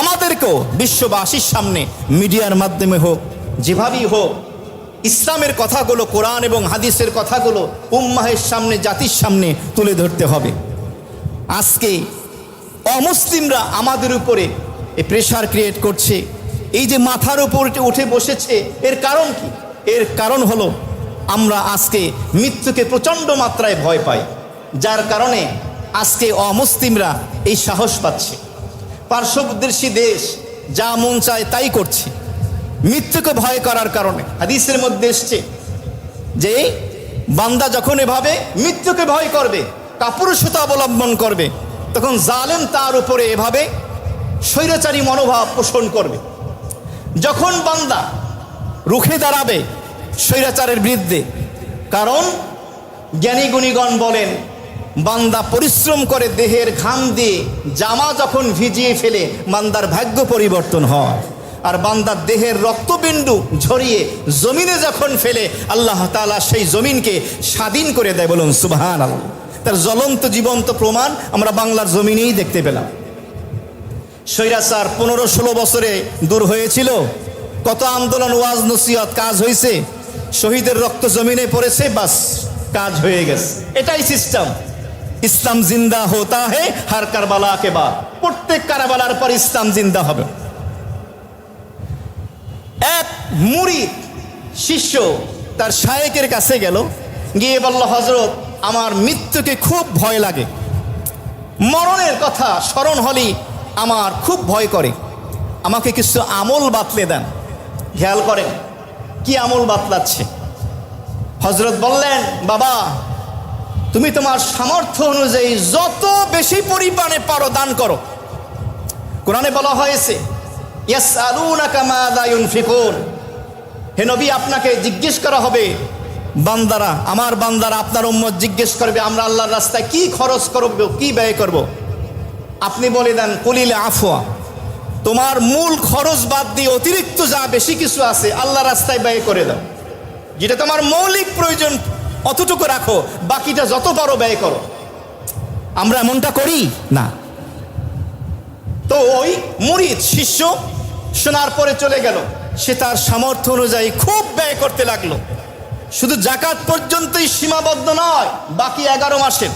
আমাদেরকেও বিশ্ববাসীর সামনে মিডিয়ার মাধ্যমে হোক, যেভাবেই হোক, ইসলামের কথাগুলো, কোরআন এবং হাদিসের কথাগুলো উম্মাহের সামনে, জাতির সামনে তুলে ধরতে হবে। আজকে অমুসলিমরা আমাদের উপরে এই প্রেশার ক্রিয়েট করছে, এই যে মাথার উপর উঠে বসেছে, এর কারণ কি? এর কারণ হলো আমরা আজকে মৃত্যুকে প্রচণ্ড মাত্রায় ভয় পাই, যার কারণে আজকে অমুসলিমরা এই সাহস পাচ্ছে। পার্শ্ববর্তী দেশ যা মন চায় তাই করছে, মৃত্যুকে ভয় করার কারণে। হাদিসের মধ্যে এসছে যে বান্দা যখন এভাবে মৃত্যুকে ভয় করবে, কাপুরুষতা অবলম্বন করবে, তখন জালেম তার উপরে এভাবে স্বৈরাচারী মনোভাব পোষণ করবে। যখন বান্দা রুখে দাঁড়াবে স্বৈরাচারের বিরুদ্ধে, কারণ জ্ঞানী গুণীগণ বলেন বান্দা পরিশ্রম করে দেহের ঘাম দিয়ে জামা যখন ভিজিয়ে ফেলে বান্দার ভাগ্য পরিবর্তন হয়, আর বান্দার দেহের রক্তবিন্দু ঝরিয়ে জমিনে যখন ফেলে আল্লাহ তাআলা সেই জমিনকে স্বাধীন করে দেয়। বলুন সুবহানাল্লাহ। তার জ্বলন্ত জীবন্ত প্রমাণ আমরা বাংলার জমিনেই দেখতে পেলাম। স্বৈরাচার 15-16 বছরে দূর হয়েছিল। কত আন্দোলন, ওয়াজ, নসিহত, কাজ হয়েছে, শহীদের রক্ত জমিনে পড়েছে, বাস কাজ হয়ে গেছে। এটাই সিস্টেম। ইসলাম জিন্দা হোতা হে হার কারবালা কে বাদ। প্রত্যেক কারবালার পর ইসলাম জিন্দা হবে। এক মুরিদ শিষ্য তার শায়েকের কাছে গেল, গিয়ে বলল, হযরত আমার মৃত্যুকে খুব ভয় লাগে, মরণের কথা স্মরণ হলেই আমার খুব ভয় করে, আমাকে কিছু আমল বাতলে দেন। খেয়াল করেন কি আমল বাতলাচ্ছে। হযরত বললেন, বাবা তুমি তোমার সামর্থ্য অনুযায়ী যত বেশি পরিমাণে পারো দান করো। কোরআনে বলা হয়েছে, ইয়াসআলুনাকা মাযা ইউনফিকুন, হে নবী আপনাকে জিজ্ঞেস করা হবে, বান্দারা, আমার বান্দারা, আপনার উম্মত জিজ্ঞেস করবে আমরা আল্লাহর রাস্তায় কি খরচ করব, কি ব্যয় করব। আপনি বলে দেন, কুলিল আফওয়া, তোমার মূল খরচ বাদ দিয়ে অতিরিক্ত যা বেশি কিছু আছে আল্লাহর রাস্তায় ব্যয় করে দাও। যেটা তোমার মৌলিক প্রয়োজন অতটুকু রাখো, বাকিটা যত পারো ব্যয় করো। আমরা এমনটা করি না। তো ওই মুরিদ শিষ্য শোনার পরে চলে গেল। সে তার সামর্থ্য অনুযায়ী খুব ব্যয় করতে লাগলো। শুধু জাকাত পর্যন্তই সীমাবদ্ধ নয়, বাকি 11 মাসের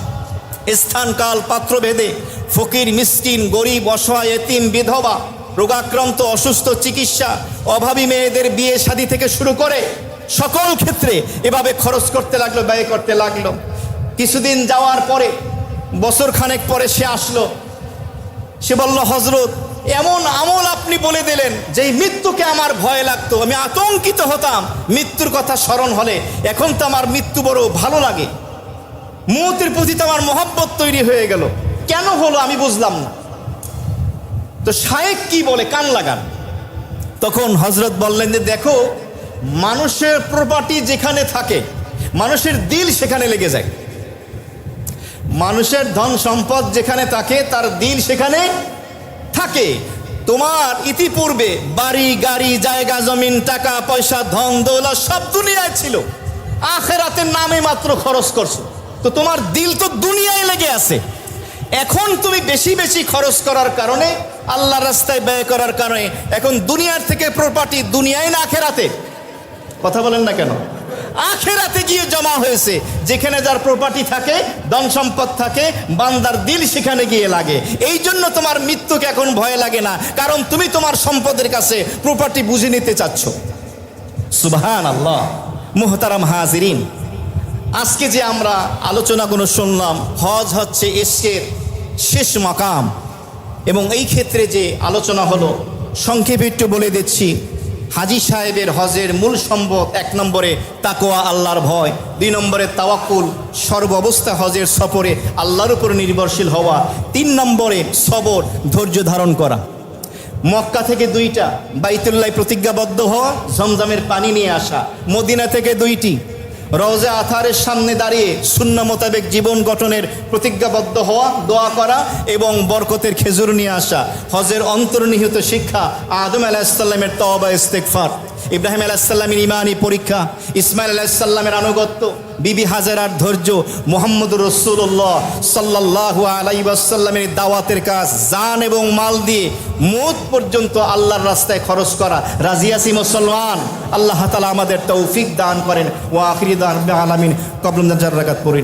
স্থান কাল পাত্র ভেদে ফকির, মিসকিন, গরিব, অসহায়, এতিম, বিধবা, রোগাক্রান্ত, অসুস্থ, চিকিৎসা, অভাবী মেয়েদের বিয়ে শাদী থেকে শুরু করে সকল ক্ষেত্রে এভাবে খরচ করতে লাগলো, ব্যয় করতে লাগলো। কিছুদিন যাওয়ার পরে, বছর খানেক পরে সে আসলো। সে বলল, হযরত এমন আমল আপনি বলে দিলেন যেই মৃত্যুকে আমার ভয় লাগতো, আমি আতঙ্কিত হতাম মৃত্যুর কথা স্মরণ হলে, এখন তো আমার মৃত্যু বড় ভালো লাগে, মৌতের প্রতি তো আমার মহব্বত তৈরি হয়ে গেল, কেন হলো আমি বুঝলাম না। তো শায়েখ কি বলে, কান লাগান। তখন হযরত বললেন যে দেখো, মানুষের প্রপার্টি যেখানে থাকে মানুষের দিল সেখানে লেগে যায়। মানুষের ধন সম্পদ যেখানে থাকে তার দিল সেখানে থাকে। তোমার ইতিপূর্বে বাড়ি, গাড়ি, জায়গা, জমিন, টাকা পয়সা, ধন দৌলত সব দুনিয়ায় ছিল, আখিরাতের নামে মাত্র খরচ করছো। তো তোমার দিল তো দুনিয়ায় লেগে আছে। এখন তুমি বেশি বেশি খরচ করার কারণে, আল্লাহর রাস্তায় ব্যয় করার কারণে এখন দুনিয়ার থেকে প্রপার্টি দুনিয়ায় না আখিরাতে। কথা বলেন না কেন? আখিরাতে গিয়ে জমা হয়েছে। যেখানে যার প্রপার্টি থাকে, ধন সম্পদ থাকে, বান্দার দিল সেখানে গিয়ে লাগে। এই জন্য তোমার মৃত্যুকে এখন ভয় লাগে না, কারণ তুমি তোমার সম্পদের কাছে প্রপার্টি বুঝে নিতে চাচ্ছ। সুবহানাল্লাহ। মুহতারাম হাজিরিন, আজকে যে আমরা আলোচনাগুলো শুনলাম, হজ হচ্ছে ইশকের শেষ মাকাম, এবং এই ক্ষেত্রে যে আলোচনা হলো সংক্ষেপে একটু বলে দিচ্ছি। হাজী সাহেবের হজের মূল সম্পদ 1 নম্বরে তাকওয়া, আল্লাহর ভয়। 2 নম্বরে তাওয়াক্কুল, সর্ব অবস্থা হজের সফরে আল্লাহর উপর নির্ভরশীল হওয়া। 3 নম্বরে সবর, ধৈর্য ধারণ করা। মক্কা থেকে 2টা, বাইতুল্লাহ প্রতিজ্ঞাবদ্ধ হওয়া, জমজমের পানি নিয়ে আসা। মদিনা থেকে 2টি, রওজা আথারের সামনে দাঁড়িয়ে সুন্নাহ মোতাবেক জীবন গঠনের প্রতিজ্ঞাবদ্ধ হওয়া, দোয়া করা এবং বরকতের খেজুর নিয়ে আসা। হজের অন্তর্নিহিত শিক্ষা, আদম আলাইহিস সালামের তওবা ইস্তেগফার, ইব্রাহিম আলাইহিস সালামের ঈমানি পরীক্ষা, ইসমাইল আলাইহিস সালামের আনুগত্য, বিবি হাজেরার ধৈর্য, মুহাম্মদুর রাসূলুল্লাহ সাল্লাল্লাহু আলাইহি ওয়াসাল্লামের দাওয়াতের কাজ, জান এবং মাল দিয়ে মওত পর্যন্ত আল্লাহর রাস্তায় খরচ করা। রাজি আছি মুসলমান? আল্লাহ তাআলা আমাদের তৌফিক দান করেন। ওয়া আখিরি দাওয়ানা আলামিন। কবলুন জার রাকাত পড়ি।